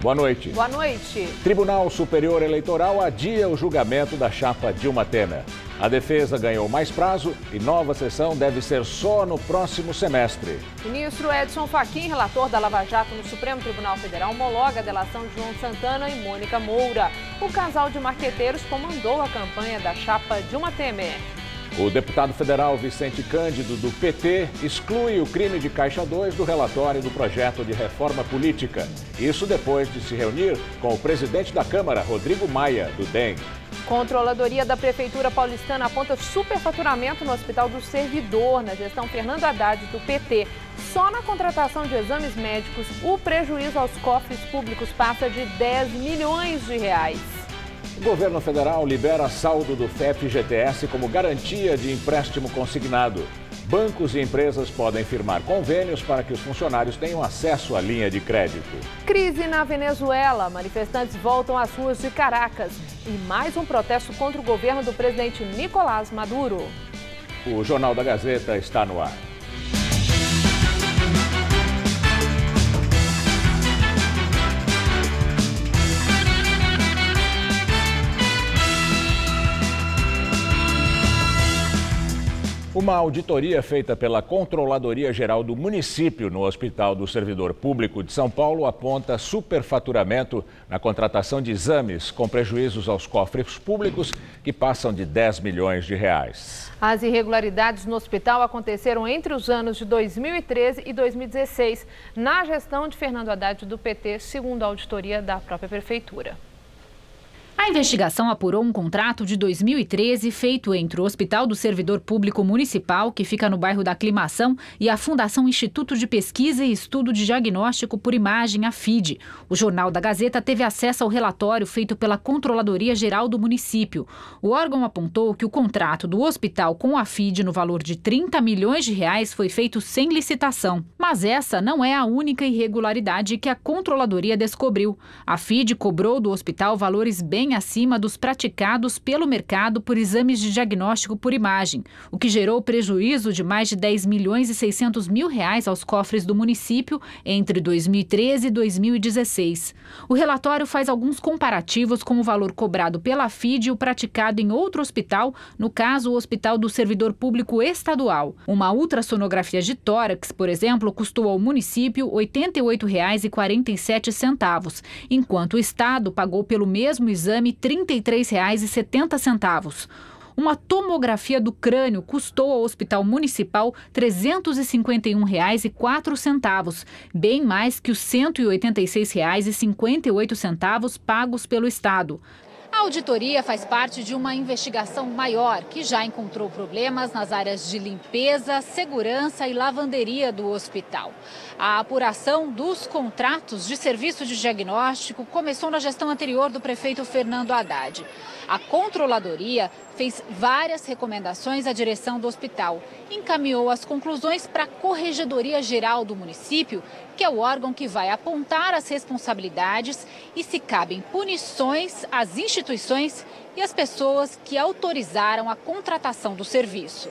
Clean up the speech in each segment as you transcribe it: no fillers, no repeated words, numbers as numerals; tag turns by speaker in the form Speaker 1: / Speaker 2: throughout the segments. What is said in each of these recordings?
Speaker 1: Boa noite.
Speaker 2: Boa noite.
Speaker 1: Tribunal Superior Eleitoral adia o julgamento da chapa Dilma Temer. A defesa ganhou mais prazo e nova sessão deve ser só no próximo semestre.
Speaker 2: Ministro Edson Fachin, relator da Lava Jato no Supremo Tribunal Federal, homologa a delação de João Santana e Mônica Moura. O casal de marqueteiros comandou a campanha da chapa Dilma Temer.
Speaker 1: O deputado federal Vicente Cândido, do PT, exclui o crime de Caixa 2 do relatório do projeto de reforma política. Isso depois de se reunir com o presidente da Câmara, Rodrigo Maia, do DEM.
Speaker 2: Controladoria da Prefeitura Paulistana aponta superfaturamento no Hospital do Servidor, na gestão Fernando Haddad, do PT. Só na contratação de exames médicos, o prejuízo aos cofres públicos passa de 10 milhões de reais.
Speaker 1: O governo federal libera saldo do FGTS como garantia de empréstimo consignado. Bancos e empresas podem firmar convênios para que os funcionários tenham acesso à linha de crédito.
Speaker 2: Crise na Venezuela. Manifestantes voltam às ruas de Caracas. E mais um protesto contra o governo do presidente Nicolás Maduro.
Speaker 1: O Jornal da Gazeta está no ar. Uma auditoria feita pela Controladoria Geral do Município no Hospital do Servidor Público de São Paulo aponta superfaturamento na contratação de exames com prejuízos aos cofres públicos que passam de 10 milhões de reais.
Speaker 2: As irregularidades no hospital aconteceram entre os anos de 2013 e 2016, na gestão de Fernando Haddad do PT, segundo a auditoria da própria Prefeitura.
Speaker 3: A investigação apurou um contrato de 2013 feito entre o Hospital do Servidor Público Municipal, que fica no bairro da Aclimação, e a Fundação Instituto de Pesquisa e Estudo de Diagnóstico por Imagem, a FIDE. O Jornal da Gazeta teve acesso ao relatório feito pela Controladoria Geral do Município. O órgão apontou que o contrato do hospital com a FIDE no valor de 30 milhões de reais foi feito sem licitação. Mas essa não é a única irregularidade que a Controladoria descobriu. A FIDE cobrou do hospital valores bem acima dos praticados pelo mercado por exames de diagnóstico por imagem, o que gerou prejuízo de mais de 10 milhões e 600 mil reais aos cofres do município entre 2013 e 2016. O relatório faz alguns comparativos com o valor cobrado pela FIDE e o praticado em outro hospital, no caso o Hospital do Servidor Público Estadual. Uma ultrassonografia de tórax, por exemplo, custou ao município R$ 88,47, enquanto o Estado pagou pelo mesmo exame R$ 33,70. Uma tomografia do crânio custou ao Hospital Municipal R$ 351,04, bem mais que os R$ 186,58 pagos pelo Estado. A auditoria faz parte de uma investigação maior que já encontrou problemas nas áreas de limpeza, segurança e lavanderia do hospital. A apuração dos contratos de serviço de diagnóstico começou na gestão anterior do prefeito Fernando Haddad. A Controladoria fez várias recomendações à direção do hospital. Encaminhou as conclusões para a Corregedoria Geral do município, que é o órgão que vai apontar as responsabilidades e se cabem punições às instituições e às pessoas que autorizaram a contratação do serviço.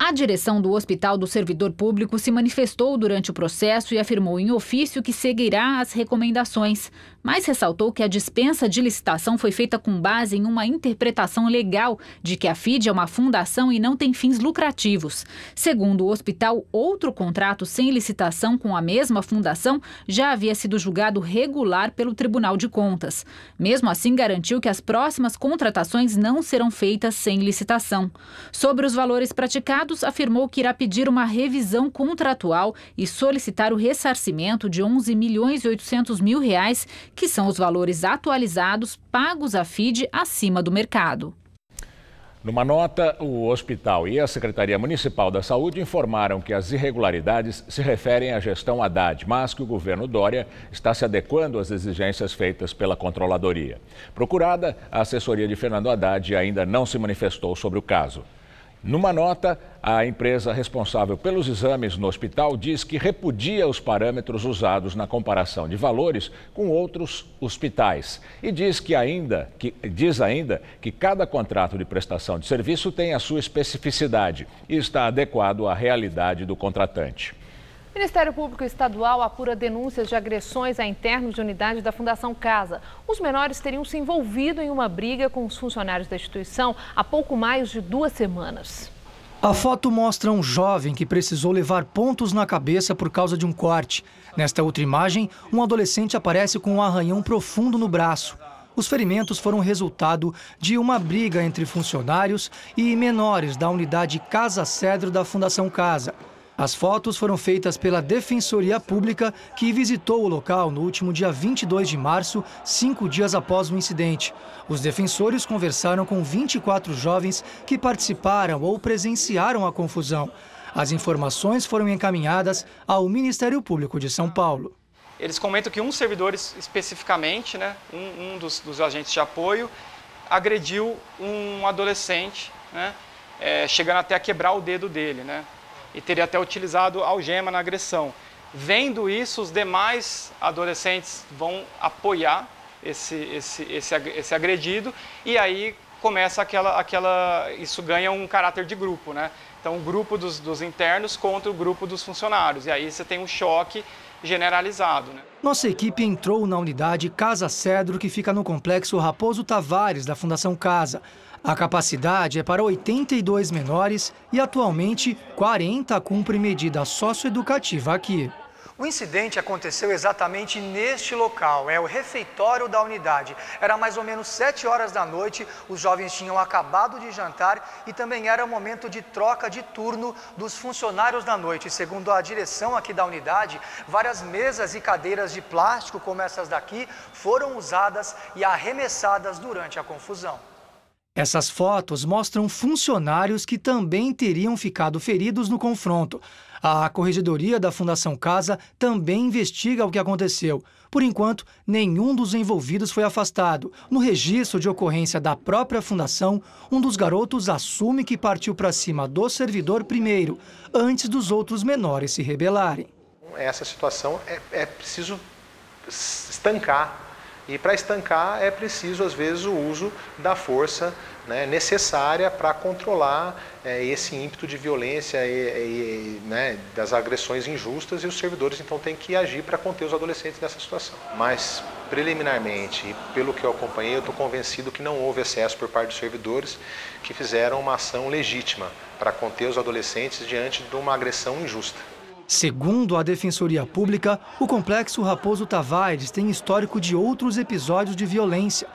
Speaker 3: A direção do Hospital do Servidor Público se manifestou durante o processo e afirmou em ofício que seguirá as recomendações, mas ressaltou que a dispensa de licitação foi feita com base em uma interpretação legal de que a FIDE é uma fundação e não tem fins lucrativos. Segundo o hospital, outro contrato sem licitação com a mesma fundação já havia sido julgado regular pelo Tribunal de Contas. Mesmo assim, garantiu que as próximas contratações não serão feitas sem licitação. Sobre os valores praticados, afirmou que irá pedir uma revisão contratual e solicitar o ressarcimento de R$ 11.800.000, que são os valores atualizados pagos à FIDE acima do mercado.
Speaker 1: Numa nota, o hospital e a Secretaria Municipal da Saúde informaram que as irregularidades se referem à gestão Haddad, mas que o governo Dória está se adequando às exigências feitas pela Controladoria. Procurada, a assessoria de Fernando Haddad ainda não se manifestou sobre o caso. Numa nota, a empresa responsável pelos exames no hospital diz que repudia os parâmetros usados na comparação de valores com outros hospitais e diz ainda que cada contrato de prestação de serviço tem a sua especificidade e está adequado à realidade do contratante.
Speaker 2: O Ministério Público Estadual apura denúncias de agressões a internos de unidade da Fundação Casa. Os menores teriam se envolvido em uma briga com os funcionários da instituição há pouco mais de 2 semanas.
Speaker 4: A foto mostra um jovem que precisou levar pontos na cabeça por causa de um corte. Nesta outra imagem, um adolescente aparece com um arranhão profundo no braço. Os ferimentos foram resultado de uma briga entre funcionários e menores da unidade Casa Cedro da Fundação Casa. As fotos foram feitas pela Defensoria Pública, que visitou o local no último dia 22 de março, 5 dias após o incidente. Os defensores conversaram com 24 jovens que participaram ou presenciaram a confusão. As informações foram encaminhadas ao Ministério Público de São Paulo.
Speaker 5: Eles comentam que um servidor especificamente, um dos agentes de apoio, agrediu um adolescente, chegando até a quebrar o dedo dele, e teria até utilizado algema na agressão. Vendo isso, os demais adolescentes vão apoiar esse agredido e aí começa isso ganha um caráter de grupo, Então, o grupo dos internos contra o grupo dos funcionários, e aí você tem um choque generalizado.
Speaker 4: Nossa equipe entrou na unidade Casa Cedro, que fica no complexo Raposo Tavares, da Fundação Casa. A capacidade é para 82 menores e, atualmente, 40 cumprem medida socioeducativa aqui. O incidente aconteceu exatamente neste local, é o refeitório da unidade. Era mais ou menos 7 horas da noite, os jovens tinham acabado de jantar e também era o momento de troca de turno dos funcionários da noite. Segundo a direção aqui da unidade, várias mesas e cadeiras de plástico, como essas daqui, foram usadas e arremessadas durante a confusão. Essas fotos mostram funcionários que também teriam ficado feridos no confronto. A Corregedoria da Fundação Casa também investiga o que aconteceu. Por enquanto, nenhum dos envolvidos foi afastado. No registro de ocorrência da própria fundação, um dos garotos assume que partiu para cima do servidor primeiro, antes dos outros menores se rebelarem.
Speaker 6: Essa situação é preciso estancar. E para estancar é preciso, às vezes, o uso da força necessária para controlar esse ímpeto de violência das agressões injustas, e os servidores, então, têm que agir para conter os adolescentes nessa situação. Mas, preliminarmente, pelo que eu acompanhei, eu estou convencido que não houve excesso por parte dos servidores, que fizeram uma ação legítima para conter os adolescentes diante de uma agressão injusta.
Speaker 4: Segundo a Defensoria Pública, o complexo Raposo Tavares tem histórico de outros episódios de violência.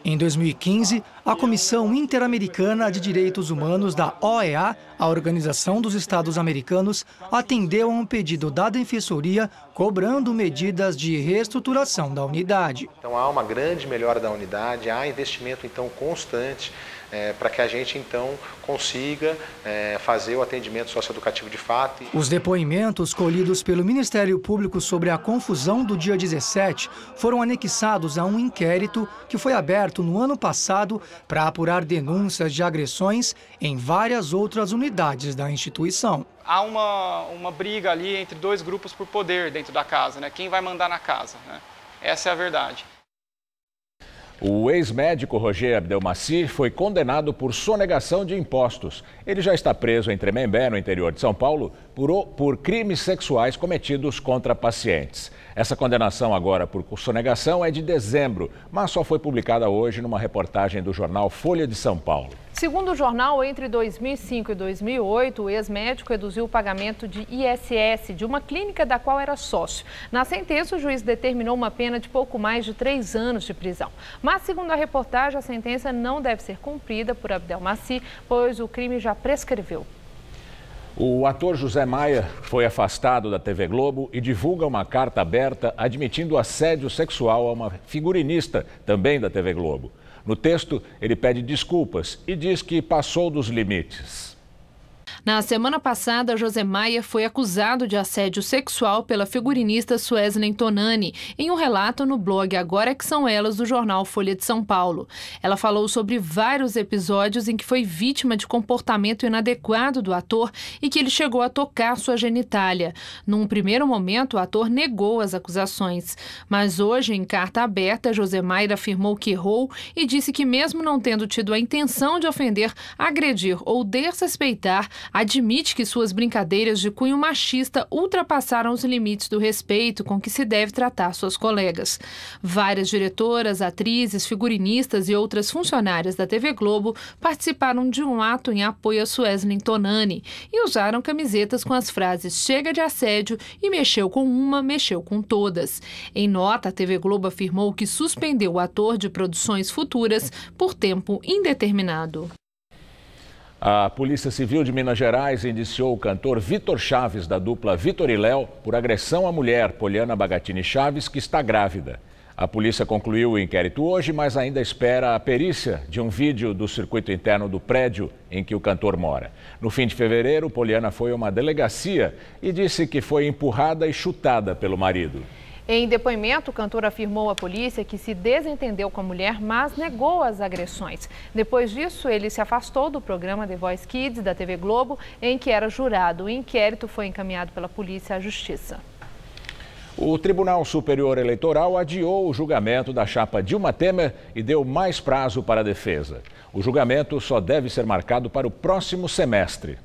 Speaker 4: Em 2015, a Comissão Interamericana de Direitos Humanos da OEA, a Organização dos Estados Americanos, atendeu a um pedido da Defensoria cobrando medidas de reestruturação da unidade.
Speaker 6: Então há uma grande melhora da unidade, há investimento então constante para que a gente então consiga fazer o atendimento socioeducativo de fato.
Speaker 4: Os depoimentos colhidos pelo Ministério Público sobre a confusão do dia 17 foram anexados a um inquérito que foi aberto no ano passado para apurar denúncias de agressões em várias outras unidades da instituição.
Speaker 5: Há uma briga ali entre 2 grupos por poder dentro da casa, Quem vai mandar na casa, Essa é a verdade.
Speaker 1: O ex-médico Roger Abdelmaci foi condenado por sonegação de impostos. Ele já está preso em Tremembé, no interior de São Paulo, por crimes sexuais cometidos contra pacientes. Essa condenação agora por sonegação é de dezembro, mas só foi publicada hoje numa reportagem do jornal Folha de São Paulo.
Speaker 2: Segundo o jornal, entre 2005 e 2008, o ex-médico reduziu o pagamento de ISS de uma clínica da qual era sócio. Na sentença, o juiz determinou uma pena de pouco mais de 3 anos de prisão. Mas, segundo a reportagem, a sentença não deve ser cumprida por Abdelmaci, pois o crime já prescreveu.
Speaker 1: O ator José Maia foi afastado da TV Globo e divulga uma carta aberta admitindo assédio sexual a uma figurinista, também da TV Globo. No texto, ele pede desculpas e diz que passou dos limites.
Speaker 2: Na semana passada, José Maia foi acusado de assédio sexual pela figurinista Suesley Tonani, em um relato no blog Agora que São Elas, do jornal Folha de São Paulo. Ela falou sobre vários episódios em que foi vítima de comportamento inadequado do ator e que ele chegou a tocar sua genitália. Num primeiro momento, o ator negou as acusações. Mas hoje, em carta aberta, José Maia afirmou que errou e disse que, mesmo não tendo tido a intenção de ofender, agredir ou desrespeitar, admite que suas brincadeiras de cunho machista ultrapassaram os limites do respeito com que se deve tratar suas colegas. Várias diretoras, atrizes, figurinistas e outras funcionárias da TV Globo participaram de um ato em apoio a Sueslin Tonani e usaram camisetas com as frases "chega de assédio" e "mexeu com uma, mexeu com todas". Em nota, a TV Globo afirmou que suspendeu o ator de produções futuras por tempo indeterminado.
Speaker 1: A Polícia Civil de Minas Gerais indiciou o cantor Vitor Chaves, da dupla Vitor e Léo, por agressão à mulher, Poliana Bagatini Chaves, que está grávida. A polícia concluiu o inquérito hoje, mas ainda espera a perícia de um vídeo do circuito interno do prédio em que o cantor mora. No fim de fevereiro, Poliana foi a uma delegacia e disse que foi empurrada e chutada pelo marido.
Speaker 2: Em depoimento, o cantor afirmou à polícia que se desentendeu com a mulher, mas negou as agressões. Depois disso, ele se afastou do programa The Voice Kids da TV Globo, em que era jurado. O inquérito foi encaminhado pela polícia à justiça.
Speaker 1: O Tribunal Superior Eleitoral adiou o julgamento da chapa Dilma Temer e deu mais prazo para a defesa. O julgamento só deve ser marcado para o próximo semestre.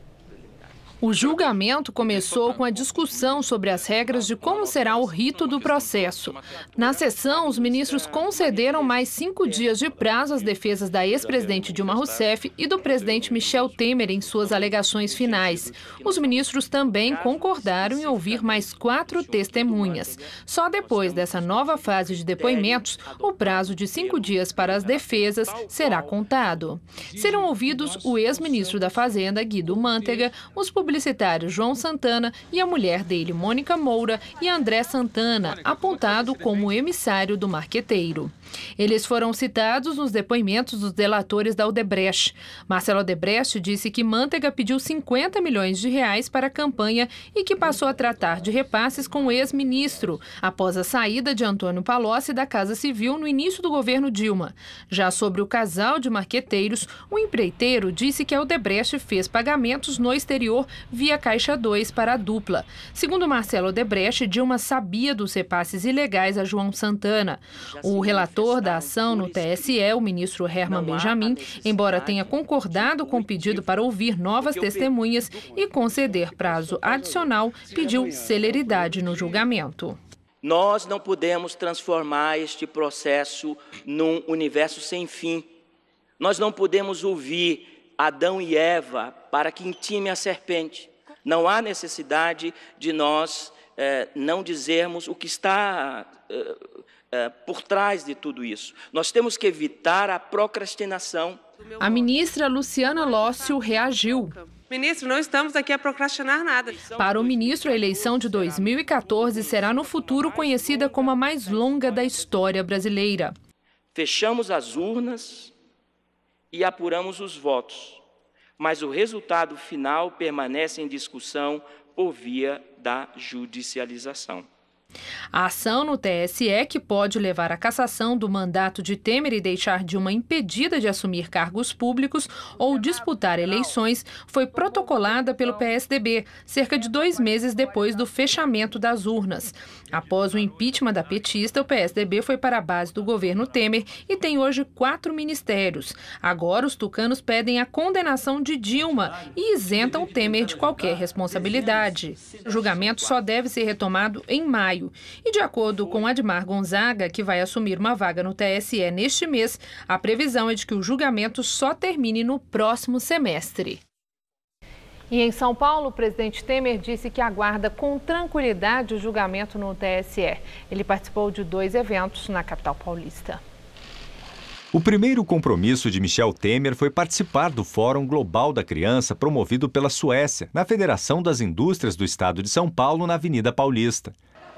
Speaker 2: O julgamento começou com a discussão sobre as regras de como será o rito do processo. Na sessão, os ministros concederam mais 5 dias de prazo às defesas da ex-presidente Dilma Rousseff e do presidente Michel Temer em suas alegações finais. Os ministros também concordaram em ouvir mais 4 testemunhas. Só depois dessa nova fase de depoimentos, o prazo de 5 dias para as defesas será contado. Serão ouvidos o ex-ministro da Fazenda, Guido Mantega, os publicitários João Santana e a mulher dele, Mônica Moura, e André Santana, apontado como emissário do marqueteiro. Eles foram citados nos depoimentos dos delatores da Odebrecht. Marcelo Odebrecht disse que Mantega pediu 50 milhões de reais para a campanha e que passou a tratar de repasses com o ex-ministro, após a saída de Antônio Palocci da Casa Civil no início do governo Dilma. Já sobre o casal de marqueteiros, o empreiteiro disse que a Odebrecht fez pagamentos no exterior via Caixa 2 para a dupla. Segundo Marcelo Odebrecht, Dilma sabia dos repasses ilegais a João Santana. O relator da ação no TSE, o ministro Herman Benjamin, embora tenha concordado com o pedido para ouvir novas testemunhas e conceder prazo adicional, pediu celeridade no julgamento.
Speaker 7: Nós não podemos transformar este processo num universo sem fim. Nós não podemos ouvir Adão e Eva para que intime a serpente. Não há necessidade de nós não dizermos o que está por trás de tudo isso. Nós temos que evitar a procrastinação.
Speaker 2: A ministra Luciana Lócio reagiu.
Speaker 8: Ministro, não estamos aqui a procrastinar nada.
Speaker 2: Para o ministro, a eleição de 2014 será no futuro conhecida como a mais longa da história brasileira.
Speaker 7: Fechamos as urnas e apuramos os votos, mas o resultado final permanece em discussão por via da judicialização.
Speaker 2: A ação no TSE, que pode levar à cassação do mandato de Temer e deixar Dilma impedida de assumir cargos públicos ou disputar eleições, foi protocolada pelo PSDB, cerca de 2 meses depois do fechamento das urnas. Após o impeachment da petista, o PSDB foi para a base do governo Temer e tem hoje 4 ministérios. Agora, os tucanos pedem a condenação de Dilma e isentam Temer de qualquer responsabilidade. O julgamento só deve ser retomado em maio. E de acordo com Admar Gonzaga, que vai assumir uma vaga no TSE neste mês, a previsão é de que o julgamento só termine no próximo semestre. E em São Paulo, o presidente Temer disse que aguarda com tranquilidade o julgamento no TSE. Ele participou de 2 eventos na capital paulista.
Speaker 9: O primeiro compromisso de Michel Temer foi participar do Fórum Global da Criança promovido pela Suécia, na Federação das Indústrias do Estado de São Paulo, na Avenida Paulista.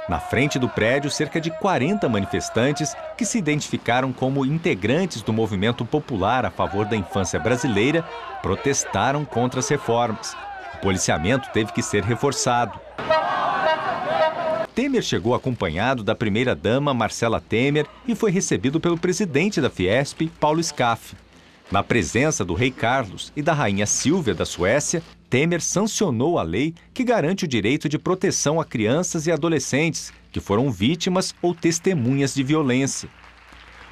Speaker 9: Na frente do prédio, cerca de 40 manifestantes que se identificaram como integrantes do movimento popular a favor da infância brasileira protestaram contra as reformas. O policiamento teve que ser reforçado. Temer chegou acompanhado da primeira-dama Marcela Temer e foi recebido pelo presidente da Fiesp, Paulo Scaff. Na presença do rei Carlos e da rainha Silvia da Suécia, Temer sancionou a lei que garante o direito de proteção a crianças e adolescentes que foram vítimas ou testemunhas de violência.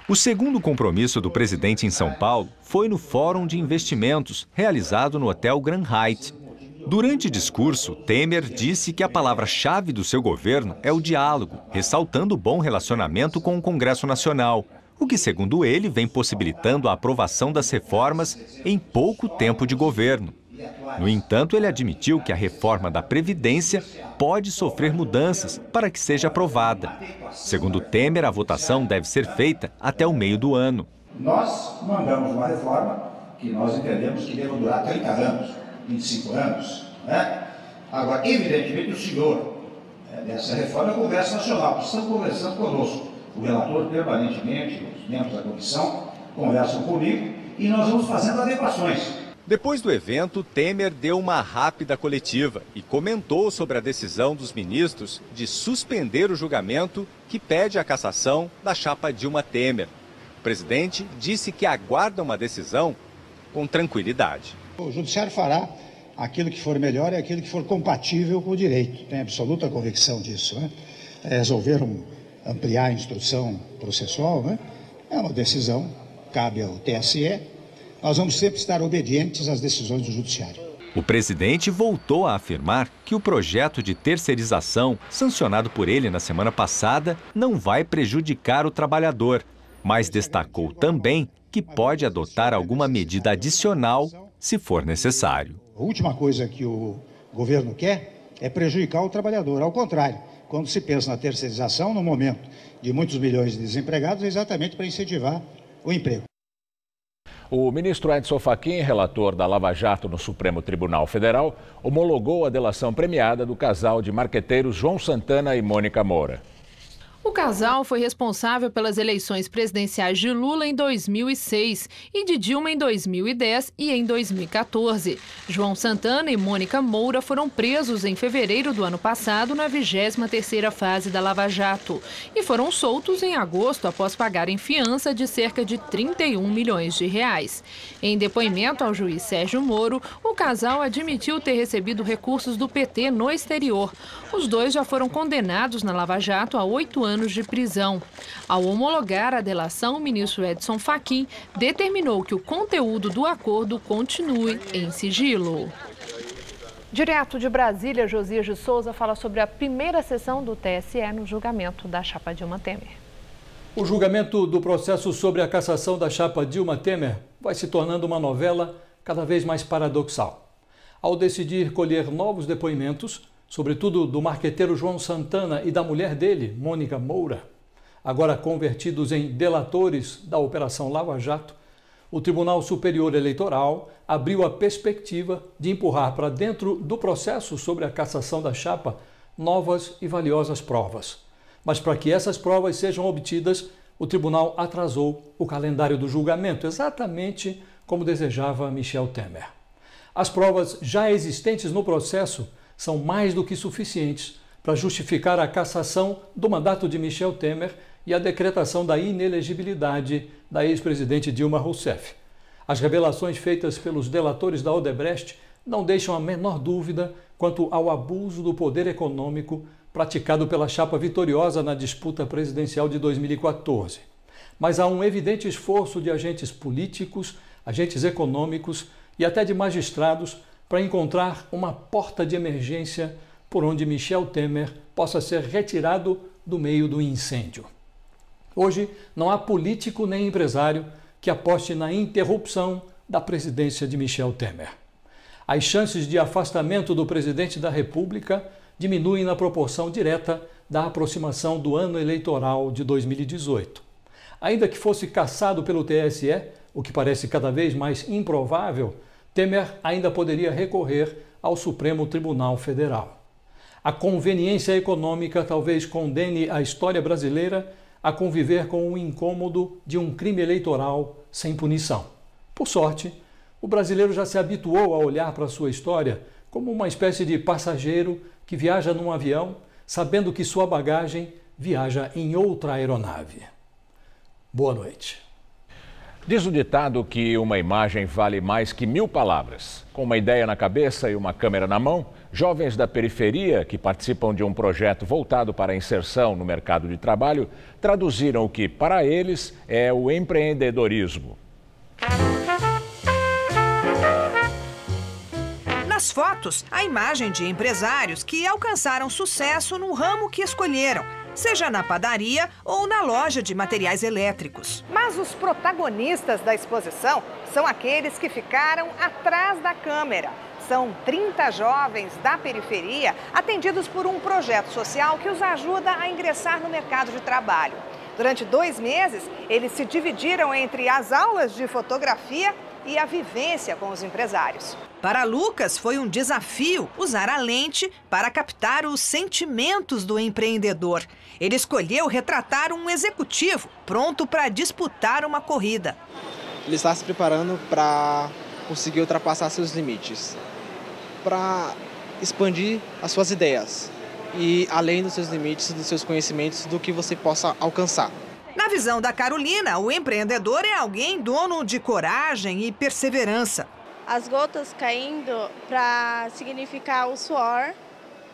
Speaker 9: O segundo compromisso do presidente em São Paulo foi no Fórum de Investimentos, realizado no Hotel Grand Hyatt. Durante o discurso, Temer disse que a palavra-chave do seu governo é o diálogo, ressaltando o bom relacionamento com o Congresso Nacional, o que, segundo ele, vem possibilitando a aprovação das reformas em pouco tempo de governo. No entanto, ele admitiu que a reforma da Previdência pode sofrer mudanças para que seja aprovada. Segundo Temer, a votação deve ser feita até o meio do ano.
Speaker 10: Nós mandamos uma reforma que nós entendemos que deva durar 30 anos, 25 anos, né? Agora, evidentemente, o senhor dessa reforma é o Congresso Nacional, que estão conversando conosco. O relator permanentemente, os membros da comissão, conversam comigo e nós vamos fazendo adequações.
Speaker 9: Depois do evento, Temer deu uma rápida coletiva e comentou sobre a decisão dos ministros de suspender o julgamento que pede a cassação da chapa Dilma Temer. O presidente disse que aguarda uma decisão com tranquilidade.
Speaker 10: O judiciário fará aquilo que for melhor e aquilo que for compatível com o direito. Tem absoluta convicção disso, né? Resolveram ampliar a instrução processual, né? É uma decisão, cabe ao TSE. Nós vamos sempre estar obedientes às decisões do judiciário.
Speaker 9: O presidente voltou a afirmar que o projeto de terceirização, sancionado por ele na semana passada, não vai prejudicar o trabalhador, mas destacou também que pode adotar alguma medida adicional se for necessário.
Speaker 10: A última coisa que o governo quer é prejudicar o trabalhador. Ao contrário, quando se pensa na terceirização, no momento de muitos milhões de desempregados, é exatamente para incentivar o emprego.
Speaker 1: O ministro Edson Fachin, relator da Lava Jato no Supremo Tribunal Federal, homologou a delação premiada do casal de marqueteiros João Santana e Mônica Moura.
Speaker 2: O casal foi responsável pelas eleições presidenciais de Lula em 2006 e de Dilma em 2010 e em 2014. João Santana e Mônica Moura foram presos em fevereiro do ano passado na 23ª fase da Lava Jato e foram soltos em agosto após pagarem fiança de cerca de 31 milhões de reais. Em depoimento ao juiz Sérgio Moro, o casal admitiu ter recebido recursos do PT no exterior. Os dois já foram condenados na Lava Jato a 8 anos de prisão. Ao homologar a delação, o ministro Edson Fachin determinou que o conteúdo do acordo continue em sigilo. Direto de Brasília, Josias de Souza fala sobre a primeira sessão do TSE no julgamento da chapa Dilma Temer.
Speaker 11: O julgamento do processo sobre a cassação da chapa Dilma Temer vai se tornando uma novela cada vez mais paradoxal. Ao decidir colher novos depoimentos, sobretudo do marqueteiro João Santana e da mulher dele, Mônica Moura, agora convertidos em delatores da Operação Lava Jato, o Tribunal Superior Eleitoral abriu a perspectiva de empurrar para dentro do processo sobre a cassação da chapa novas e valiosas provas. Mas para que essas provas sejam obtidas, o tribunal atrasou o calendário do julgamento, exatamente como desejava Michel Temer. As provas já existentes no processo são mais do que suficientes para justificar a cassação do mandato de Michel Temer e a decretação da inelegibilidade da ex-presidente Dilma Rousseff. As revelações feitas pelos delatores da Odebrecht não deixam a menor dúvida quanto ao abuso do poder econômico praticado pela chapa vitoriosa na disputa presidencial de 2014. Mas há um evidente esforço de agentes políticos, agentes econômicos e até de magistrados para encontrar uma porta de emergência por onde Michel Temer possa ser retirado do meio do incêndio. Hoje, não há político nem empresário que aposte na interrupção da presidência de Michel Temer. As chances de afastamento do presidente da República diminuem na proporção direta da aproximação do ano eleitoral de 2018. Ainda que fosse cassado pelo TSE, o que parece cada vez mais improvável, Temer ainda poderia recorrer ao Supremo Tribunal Federal. A conveniência econômica talvez condene a história brasileira a conviver com o incômodo de um crime eleitoral sem punição. Por sorte, o brasileiro já se habituou a olhar para a sua história como uma espécie de passageiro que viaja num avião, sabendo que sua bagagem viaja em outra aeronave. Boa noite.
Speaker 1: Diz o ditado que uma imagem vale mais que 1000 palavras. Com uma ideia na cabeça e uma câmera na mão, jovens da periferia que participam de um projeto voltado para a inserção no mercado de trabalho traduziram o que, para eles, é o empreendedorismo.
Speaker 12: Na Nas fotos, a imagem de empresários que alcançaram sucesso no ramo que escolheram, seja na padaria ou na loja de materiais elétricos.
Speaker 2: Mas os protagonistas da exposição são aqueles que ficaram atrás da câmera. São 30 jovens da periferia atendidos por um projeto social que os ajuda a ingressar no mercado de trabalho. Durante 2 meses, eles se dividiram entre as aulas de fotografia e a vivência com os empresários.
Speaker 12: Para Lucas, foi um desafio usar a lente para captar os sentimentos do empreendedor. Ele escolheu retratar um executivo pronto para disputar uma corrida.
Speaker 13: Ele está se preparando para conseguir ultrapassar seus limites, para expandir as suas ideias e além dos seus limites, dos seus conhecimentos, do que você possa alcançar.
Speaker 12: Na visão da Carolina, o empreendedor é alguém dono de coragem e perseverança.
Speaker 14: As gotas caindo para significar o suor,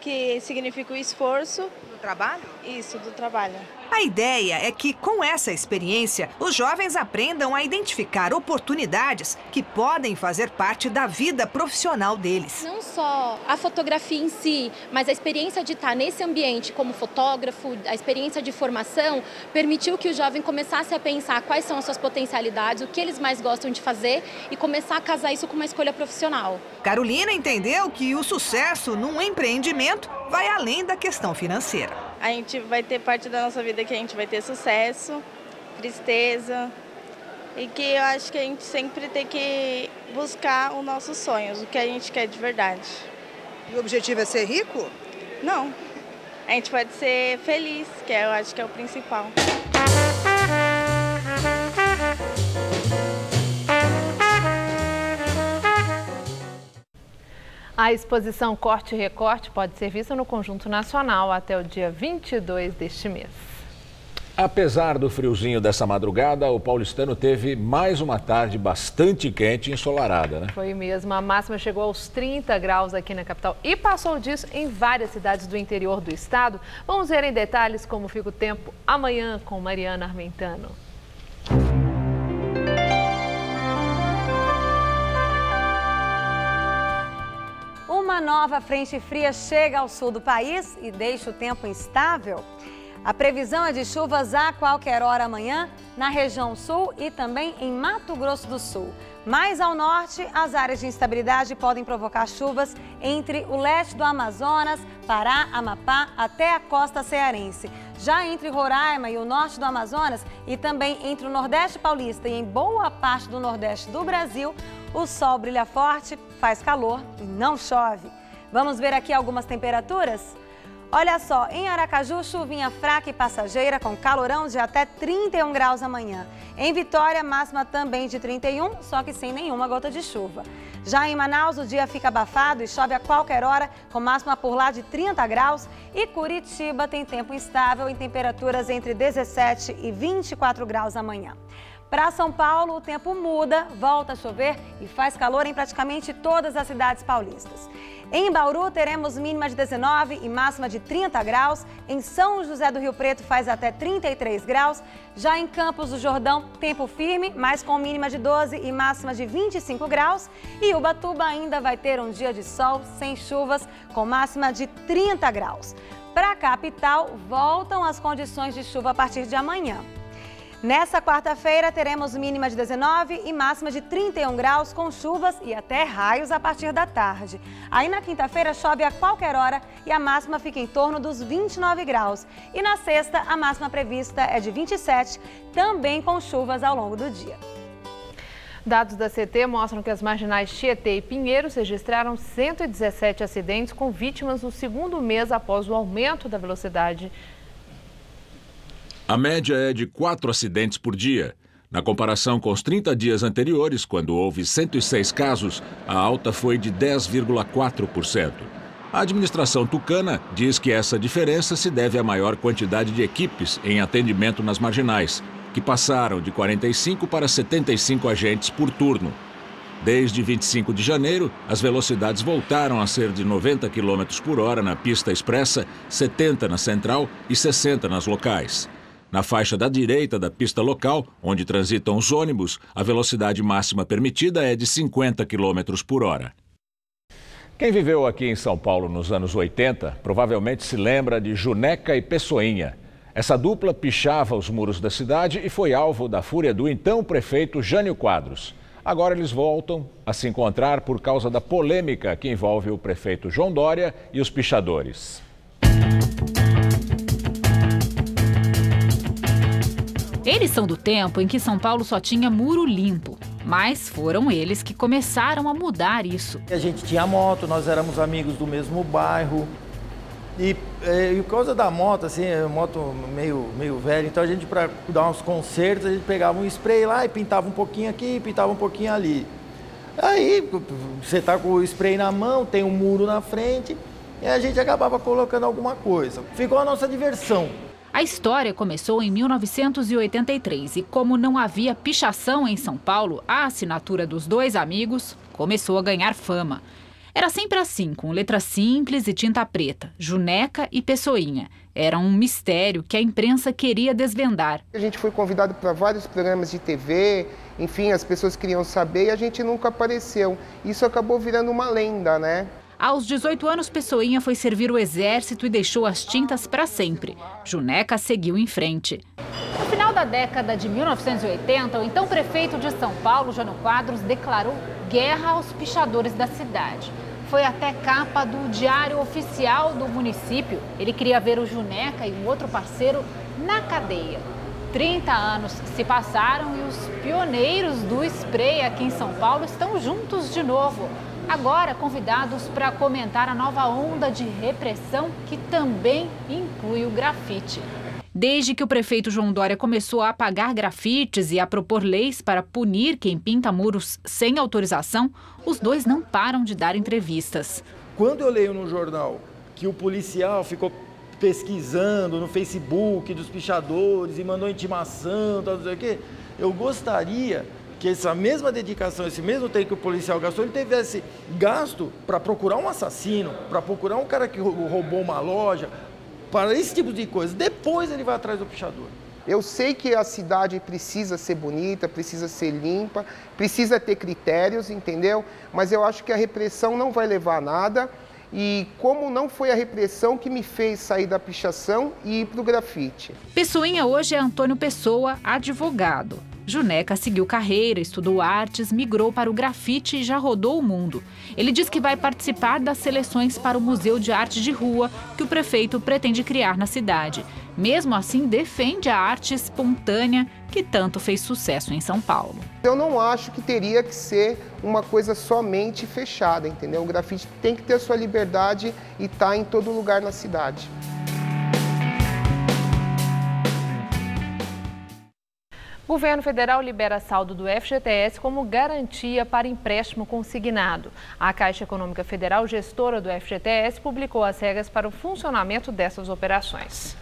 Speaker 14: que significa o esforço.
Speaker 12: Do trabalho?
Speaker 14: Isso, do trabalho.
Speaker 12: A ideia é que, com essa experiência, os jovens aprendam a identificar oportunidades que podem fazer parte da vida profissional deles.
Speaker 15: Não só a fotografia em si, mas a experiência de estar nesse ambiente como fotógrafo, a experiência de formação, permitiu que o jovem começasse a pensar quais são as suas potencialidades, o que eles mais gostam de fazer e começar a casar isso com uma escolha profissional.
Speaker 12: Carolina entendeu que o sucesso num empreendimento vai além da questão financeira.
Speaker 14: A gente vai ter parte da nossa vida que a gente vai ter sucesso, tristeza, e que eu acho que a gente sempre tem que buscar os nossos sonhos, o que a gente quer de verdade.
Speaker 12: E o objetivo é ser rico?
Speaker 14: Não, a gente pode ser feliz, que eu acho que é o principal.
Speaker 2: A exposição Corte e Recorte pode ser vista no Conjunto Nacional até o dia 22 deste mês.
Speaker 1: Apesar do friozinho dessa madrugada, o paulistano teve mais uma tarde bastante quente e ensolarada, né?
Speaker 2: Foi mesmo. A máxima chegou aos 30 graus aqui na capital e passou disso em várias cidades do interior do estado. Vamos ver em detalhes como fica o tempo amanhã com Mariana Armentano.
Speaker 16: Uma nova frente fria chega ao sul do país e deixa o tempo instável. A previsão é de chuvas a qualquer hora amanhã na região sul e também em Mato Grosso do Sul. Mais ao norte, as áreas de instabilidade podem provocar chuvas entre o leste do Amazonas, Pará, Amapá até a costa cearense. Já entre Roraima e o norte do Amazonas e também entre o Nordeste paulista e em boa parte do Nordeste do Brasil, o sol brilha forte, faz calor e não chove. Vamos ver aqui algumas temperaturas? Olha só, em Aracaju, chuvinha fraca e passageira com calorão de até 31 graus amanhã. Em Vitória, máxima também de 31, só que sem nenhuma gota de chuva. Já em Manaus, o dia fica abafado e chove a qualquer hora, com máxima por lá de 30 graus. E Curitiba tem tempo instável em temperaturas entre 17 e 24 graus amanhã. Para São Paulo, o tempo muda, volta a chover e faz calor em praticamente todas as cidades paulistas. Em Bauru, teremos mínima de 19 e máxima de 30 graus. Em São José do Rio Preto, faz até 33 graus. Já em Campos do Jordão, tempo firme, mas com mínima de 12 e máxima de 25 graus. E Ubatuba ainda vai ter um dia de sol, sem chuvas, com máxima de 30 graus. Para a capital, voltam as condições de chuva a partir de amanhã. Nessa quarta-feira, teremos mínima de 19 e máxima de 31 graus, com chuvas e até raios a partir da tarde. Aí na quinta-feira, chove a qualquer hora e a máxima fica em torno dos 29 graus. E na sexta, a máxima prevista é de 27, também com chuvas ao longo do dia.
Speaker 2: Dados da CT mostram que as marginais Tietê e Pinheiros registraram 117 acidentes com vítimas no segundo mês após o aumento da velocidade.
Speaker 1: A média é de 4 acidentes por dia. Na comparação com os 30 dias anteriores, quando houve 106 casos, a alta foi de 10,4%. A administração tucana diz que essa diferença se deve à maior quantidade de equipes em atendimento nas marginais, que passaram de 45 para 75 agentes por turno. Desde 25 de janeiro, as velocidades voltaram a ser de 90 km por hora na pista expressa, 70 na central e 60 nas locais. Na faixa da direita da pista local, onde transitam os ônibus, a velocidade máxima permitida é de 50 km por hora. Quem viveu aqui em São Paulo nos anos 80 provavelmente se lembra de Juneca e Pessoinha. Essa dupla pichava os muros da cidade e foi alvo da fúria do então prefeito Jânio Quadros. Agora eles voltam a se encontrar por causa da polêmica que envolve o prefeito João Dória e os pichadores.
Speaker 3: Eles são do tempo em que São Paulo só tinha muro limpo. Mas foram eles que começaram a mudar isso.
Speaker 17: A gente tinha moto, nós éramos amigos do mesmo bairro. E por causa da moto, assim, moto meio velha, então a gente, para dar uns concertos, a gente pegava um spray lá e pintava um pouquinho aqui, pintava um pouquinho ali. Aí você tá com o spray na mão, tem um muro na frente, e a gente acabava colocando alguma coisa. Ficou a nossa diversão.
Speaker 3: A história começou em 1983 e, como não havia pichação em São Paulo, a assinatura dos dois amigos começou a ganhar fama. Era sempre assim, com letra simples e tinta preta, Juneca e Pessoinha. Era um mistério que a imprensa queria desvendar.
Speaker 18: A gente foi convidado para vários programas de TV, enfim, as pessoas queriam saber e a gente nunca apareceu. Isso acabou virando uma lenda, né?
Speaker 3: Aos 18 anos, Pessoinha foi servir o exército e deixou as tintas para sempre. Juneca seguiu em frente. No final da década de 1980, o então prefeito de São Paulo, Jânio Quadros, declarou guerra aos pichadores da cidade. Foi até capa do Diário Oficial do município. Ele queria ver o Juneca e um outro parceiro na cadeia. 30 anos se passaram e os pioneiros do spray aqui em São Paulo estão juntos de novo. Agora convidados para comentar a nova onda de repressão que também inclui o grafite. Desde que o prefeito João Dória começou a apagar grafites e a propor leis para punir quem pinta muros sem autorização, os dois não param de dar entrevistas.
Speaker 17: Quando eu leio no jornal que o policial ficou pesquisando no Facebook dos pichadores e mandou intimação, não sei o quê, eu gostaria que essa mesma dedicação, esse mesmo tempo que o policial gastou, ele tivesse gasto para procurar um assassino, para procurar um cara que roubou uma loja, para esse tipo de coisa. Depois ele vai atrás do pichador.
Speaker 18: Eu sei que a cidade precisa ser bonita, precisa ser limpa, precisa ter critérios, entendeu? Mas eu acho que a repressão não vai levar a nada. E como não foi a repressão que me fez sair da pichação e ir para o grafite.
Speaker 3: Pessoinha hoje é Antônio Pessoa, advogado. Juneca seguiu carreira, estudou artes, migrou para o grafite e já rodou o mundo. Ele diz que vai participar das seleções para o Museu de Arte de Rua que o prefeito pretende criar na cidade. Mesmo assim, defende a arte espontânea que tanto fez sucesso em São Paulo.
Speaker 18: Eu não acho que teria que ser uma coisa somente fechada, entendeu? O grafite tem que ter a sua liberdade e estar em todo lugar na cidade.
Speaker 2: O governo federal libera saldo do FGTS como garantia para empréstimo consignado. A Caixa Econômica Federal, gestora do FGTS, publicou as regras para o funcionamento dessas operações.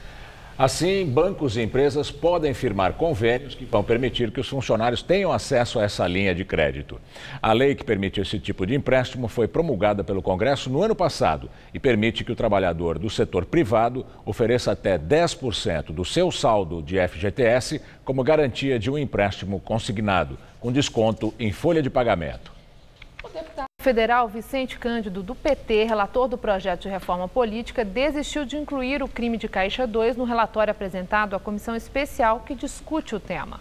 Speaker 1: Assim, bancos e empresas podem firmar convênios que vão permitir que os funcionários tenham acesso a essa linha de crédito. A lei que permite esse tipo de empréstimo foi promulgada pelo Congresso no ano passado e permite que o trabalhador do setor privado ofereça até 10% do seu saldo de FGTS como garantia de um empréstimo consignado, com desconto em folha de pagamento.
Speaker 2: O deputado federal Vicente Cândido, do PT, relator do projeto de reforma política, desistiu de incluir o crime de Caixa 2 no relatório apresentado à comissão especial que discute o tema.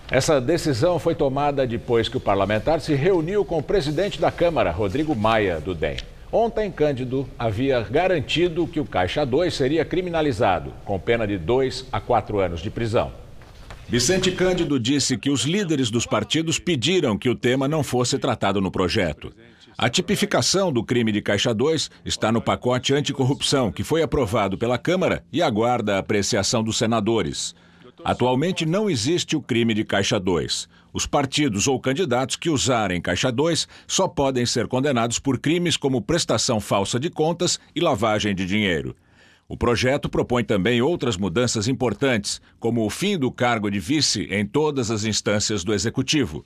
Speaker 1: Essa decisão foi tomada depois que o parlamentar se reuniu com o presidente da Câmara, Rodrigo Maia, do DEM. Ontem, Cândido havia garantido que o Caixa 2 seria criminalizado, com pena de 2 a 4 anos de prisão. Vicente Cândido disse que os líderes dos partidos pediram que o tema não fosse tratado no projeto. A tipificação do crime de Caixa 2 está no pacote anticorrupção, que foi aprovado pela Câmara e aguarda a apreciação dos senadores. Atualmente não existe o crime de Caixa 2. Os partidos ou candidatos que usarem Caixa 2 só podem ser condenados por crimes como prestação falsa de contas e lavagem de dinheiro. O projeto propõe também outras mudanças importantes, como o fim do cargo de vice em todas as instâncias do Executivo.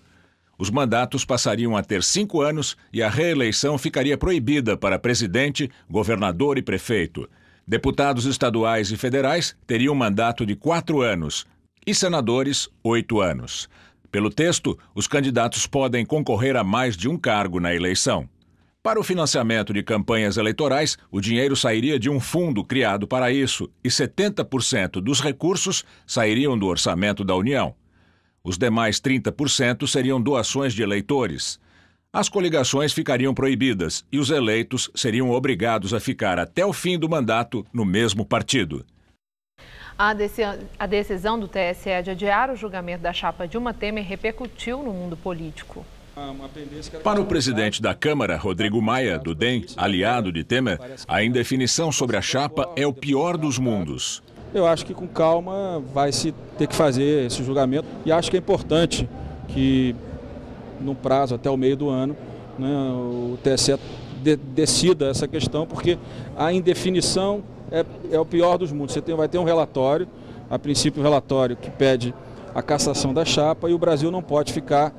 Speaker 1: Os mandatos passariam a ter 5 anos e a reeleição ficaria proibida para presidente, governador e prefeito. Deputados estaduais e federais teriam mandato de 4 anos e senadores, 8 anos. Pelo texto, os candidatos podem concorrer a mais de um cargo na eleição. Para o financiamento de campanhas eleitorais, o dinheiro sairia de um fundo criado para isso e 70% dos recursos sairiam do orçamento da União. Os demais 30% seriam doações de eleitores. As coligações ficariam proibidas e os eleitos seriam obrigados a ficar até o fim do mandato no mesmo partido.
Speaker 2: A decisão do TSE de adiar o julgamento da chapa Dilma Temer repercutiu no mundo político.
Speaker 1: Para o presidente da Câmara, Rodrigo Maia, do DEM, aliado de Temer, a indefinição sobre a chapa é o pior dos mundos.
Speaker 19: Eu acho que com calma vai se ter que fazer esse julgamento e acho que é importante que no prazo até o meio do ano, né, o TSE decida essa questão, porque a indefinição é o pior dos mundos. Vai ter um relatório, a princípio um relatório que pede a cassação da chapa e o Brasil não pode ficar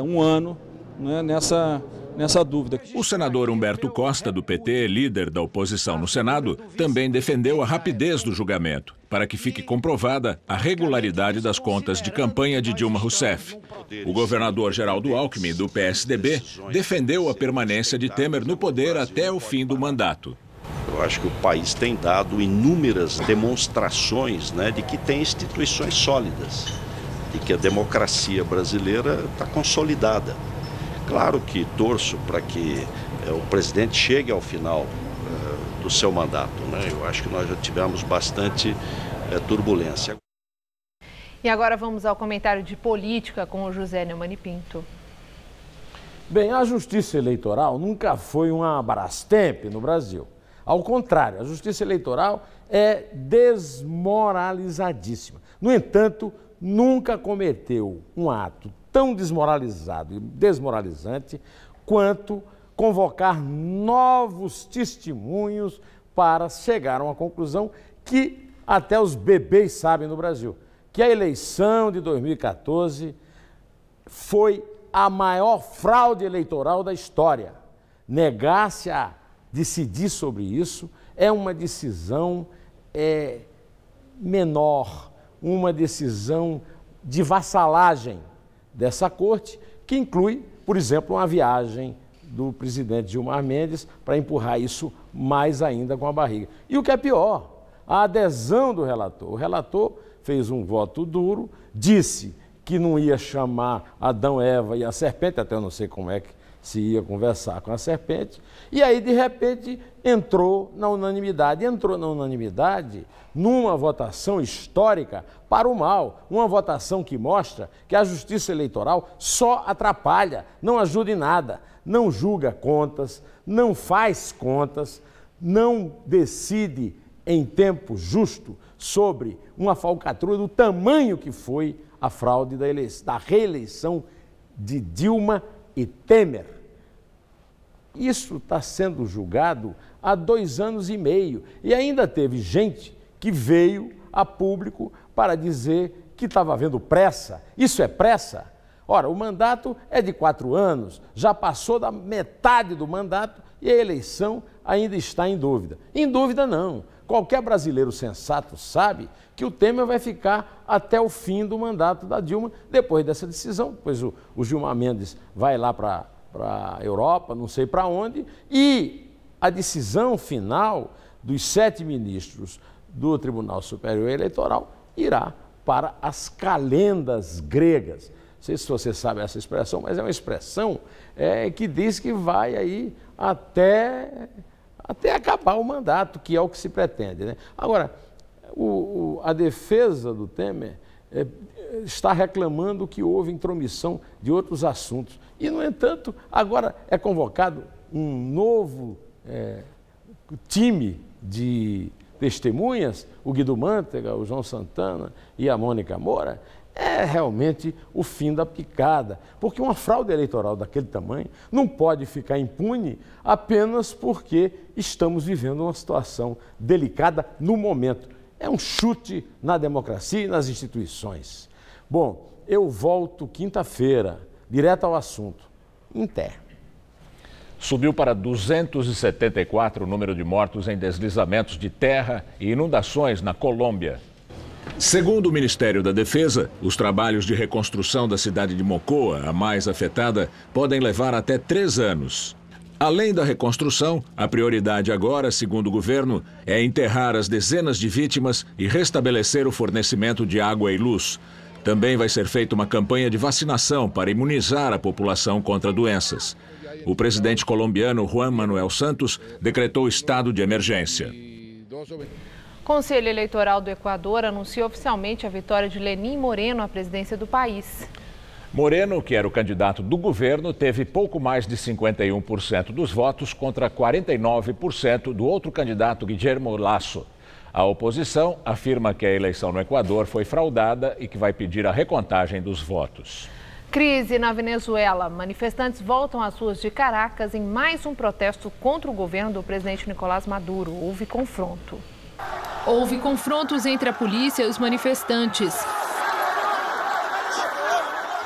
Speaker 19: um ano, né, nessa dúvida.
Speaker 1: O senador Humberto Costa, do PT, líder da oposição no Senado, também defendeu a rapidez do julgamento, para que fique comprovada a regularidade das contas de campanha de Dilma Rousseff. O governador Geraldo Alckmin, do PSDB, defendeu a permanência de Temer no poder até o fim do mandato.
Speaker 20: Eu acho que o país tem dado inúmeras demonstrações, né, de que tem instituições sólidas, de que a democracia brasileira está consolidada. Claro que torço para que o presidente chegue ao final do seu mandato, né? Eu acho que nós já tivemos bastante turbulência.
Speaker 2: E agora vamos ao comentário de política com o José Neumann Pinto.
Speaker 21: Bem, a justiça eleitoral nunca foi uma Brastemp no Brasil. Ao contrário, a justiça eleitoral é desmoralizadíssima. No entanto, nunca cometeu um ato tão desmoralizado e desmoralizante quanto convocar novos testemunhos para chegar a uma conclusão que até os bebês sabem no Brasil, que a eleição de 2014 foi a maior fraude eleitoral da história. Negar-se a decidir sobre isso é uma decisão menor, uma decisão de vassalagem dessa corte, que inclui, por exemplo, uma viagem do presidente Gilmar Mendes para empurrar isso mais ainda com a barriga. E o que é pior, a adesão do relator. O relator fez um voto duro, disse que não ia chamar Adão, Eva e a serpente, até eu não sei como é que se ia conversar com a serpente, e aí, de repente, entrou na unanimidade. Entrou na unanimidade numa votação histórica para o mal, uma votação que mostra que a justiça eleitoral só atrapalha, não ajuda em nada, não julga contas, não faz contas, não decide em tempo justo sobre uma falcatrua do tamanho que foi a fraude da reeleição de Dilma e Temer. Isso está sendo julgado há 2 anos e meio e ainda teve gente que veio a público para dizer que estava havendo pressa. Isso é pressa? Ora, o mandato é de 4 anos, já passou da metade do mandato e a eleição ainda está em dúvida. Em dúvida não. Qualquer brasileiro sensato sabe que o Temer vai ficar até o fim do mandato da Dilma, depois dessa decisão, pois o Gilmar Mendes vai lá para a Europa, não sei para onde, e a decisão final dos 7 ministros do Tribunal Superior Eleitoral irá para as calendas gregas. Não sei se você sabe essa expressão, mas é uma expressão que diz que vai aí até acabar o mandato, que é o que se pretende, né? Agora, a defesa do Temer está reclamando que houve intromissão de outros assuntos. E, no entanto, agora é convocado um novo time de testemunhas, o Guido Mantega, o João Santana e a Mônica Moura. É realmente o fim da picada, porque uma fraude eleitoral daquele tamanho não pode ficar impune apenas porque estamos vivendo uma situação delicada no momento. É um chute na democracia e nas instituições. Bom, eu volto quinta-feira, direto ao assunto. Em Té.
Speaker 1: Subiu para 274 o número de mortos em deslizamentos de terra e inundações na Colômbia. Segundo o Ministério da Defesa, os trabalhos de reconstrução da cidade de Mocoa, a mais afetada, podem levar até 3 anos. Além da reconstrução, a prioridade agora, segundo o governo, é enterrar as dezenas de vítimas e restabelecer o fornecimento de água e luz. Também vai ser feita uma campanha de vacinação para imunizar a população contra doenças. O presidente colombiano Juan Manuel Santos decretou estado de emergência.
Speaker 2: O Conselho Eleitoral do Equador anunciou oficialmente a vitória de Lenín Moreno à presidência do país.
Speaker 1: Moreno, que era o candidato do governo, teve pouco mais de 51% dos votos contra 49% do outro candidato, Guillermo Lasso. A oposição afirma que a eleição no Equador foi fraudada e que vai pedir a recontagem dos votos.
Speaker 2: Crise na Venezuela. Manifestantes voltam às ruas de Caracas em mais um protesto contra o governo do presidente Nicolás Maduro. Houve confronto.
Speaker 6: Houve confrontos entre a polícia e os manifestantes.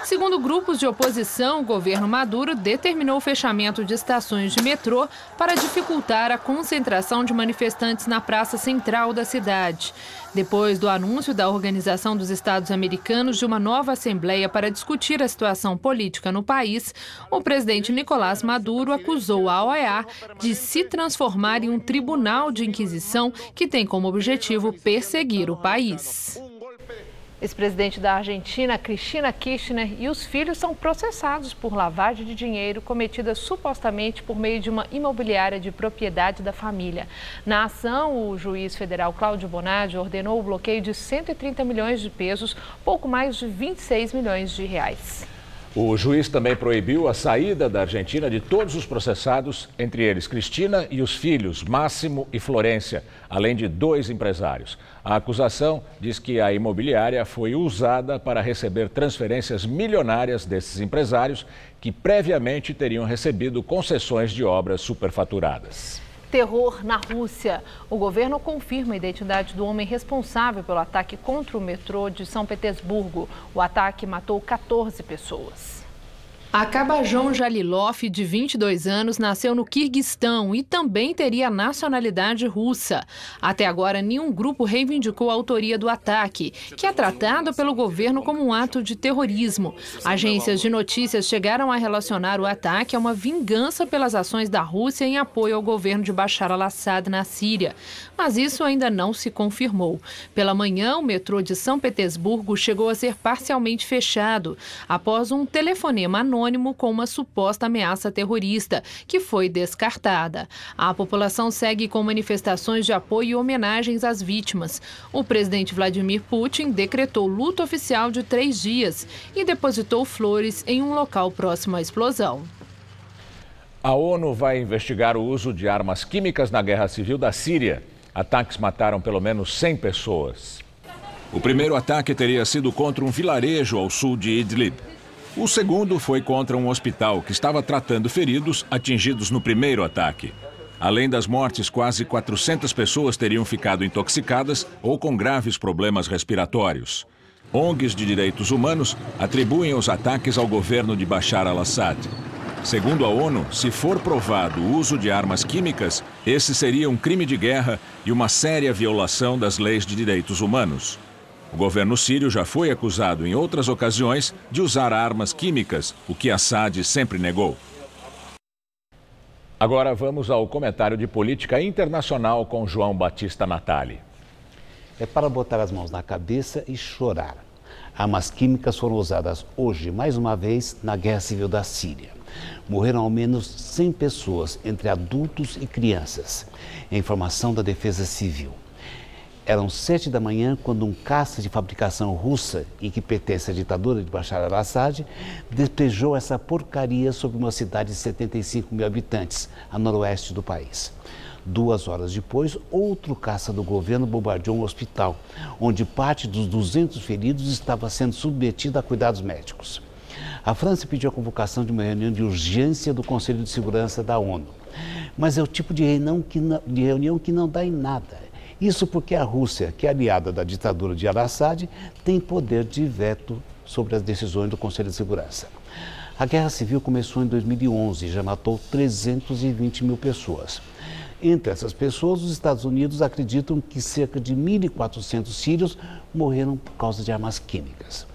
Speaker 6: Segundo grupos de oposição, o governo Maduro determinou o fechamento de estações de metrô para dificultar a concentração de manifestantes na praça central da cidade. Depois do anúncio da Organização dos Estados Americanos de uma nova assembleia para discutir a situação política no país, o presidente Nicolás Maduro acusou a OEA de se transformar em um tribunal de inquisição que tem como objetivo perseguir o país.
Speaker 2: Ex-presidente da Argentina, Cristina Kirchner, e os filhos são processados por lavagem de dinheiro cometida supostamente por meio de uma imobiliária de propriedade da família. Na ação, o juiz federal Cláudio Bonatti ordenou o bloqueio de 130 milhões de pesos, pouco mais de 26 milhões de reais.
Speaker 1: O juiz também proibiu a saída da Argentina de todos os processados, entre eles Cristina e os filhos, Máximo e Florência, além de 2 empresários. A acusação diz que a imobiliária foi usada para receber transferências milionárias desses empresários que previamente teriam recebido concessões de obras superfaturadas.
Speaker 2: Terror na Rússia. O governo confirma a identidade do homem responsável pelo ataque contra o metrô de São Petersburgo. O ataque matou 14 pessoas.
Speaker 6: Akabajon Jalilov, de 22 anos, nasceu no Quirguistão e também teria nacionalidade russa. Até agora, nenhum grupo reivindicou a autoria do ataque, que é tratado pelo governo como um ato de terrorismo. Agências de notícias chegaram a relacionar o ataque a uma vingança pelas ações da Rússia em apoio ao governo de Bashar al-Assad na Síria. Mas isso ainda não se confirmou. Pela manhã, o metrô de São Petersburgo chegou a ser parcialmente fechado, após um telefonema anônimo com uma suposta ameaça terrorista, que foi descartada. A população segue com manifestações de apoio e homenagens às vítimas. O presidente Vladimir Putin decretou luto oficial de 3 dias e depositou flores em um local próximo à explosão.
Speaker 1: A ONU vai investigar o uso de armas químicas na guerra civil da Síria. Ataques mataram pelo menos 100 pessoas. O primeiro ataque teria sido contra um vilarejo ao sul de Idlib. O segundo foi contra um hospital que estava tratando feridos atingidos no primeiro ataque. Além das mortes, quase 400 pessoas teriam ficado intoxicadas ou com graves problemas respiratórios. ONGs de direitos humanos atribuem os ataques ao governo de Bashar al-Assad. Segundo a ONU, se for provado o uso de armas químicas, esse seria um crime de guerra e uma séria violação das leis de direitos humanos. O governo sírio já foi acusado em outras ocasiões de usar armas químicas, o que Assad sempre negou. Agora vamos ao comentário de política internacional com João Batista Natali.
Speaker 22: É para botar as mãos na cabeça e chorar. Armas químicas foram usadas hoje, mais uma vez, na guerra civil da Síria. Morreram ao menos 100 pessoas, entre adultos e crianças. É informação da Defesa Civil. Eram 7 da manhã quando um caça de fabricação russa, e que pertence à ditadura de Bashar al-Assad, despejou essa porcaria sobre uma cidade de 75 mil habitantes, a noroeste do país. 2 horas depois, outro caça do governo bombardeou um hospital, onde parte dos 200 feridos estava sendo submetida a cuidados médicos. A França pediu a convocação de uma reunião de urgência do Conselho de Segurança da ONU. Mas é o tipo de reunião que não dá em nada. Isso porque a Rússia, que é aliada da ditadura de al-Assad, tem poder de veto sobre as decisões do Conselho de Segurança. A guerra civil começou em 2011 e já matou 320 mil pessoas. Entre essas pessoas, os Estados Unidos acreditam que cerca de 1.400 sírios morreram por causa de armas químicas.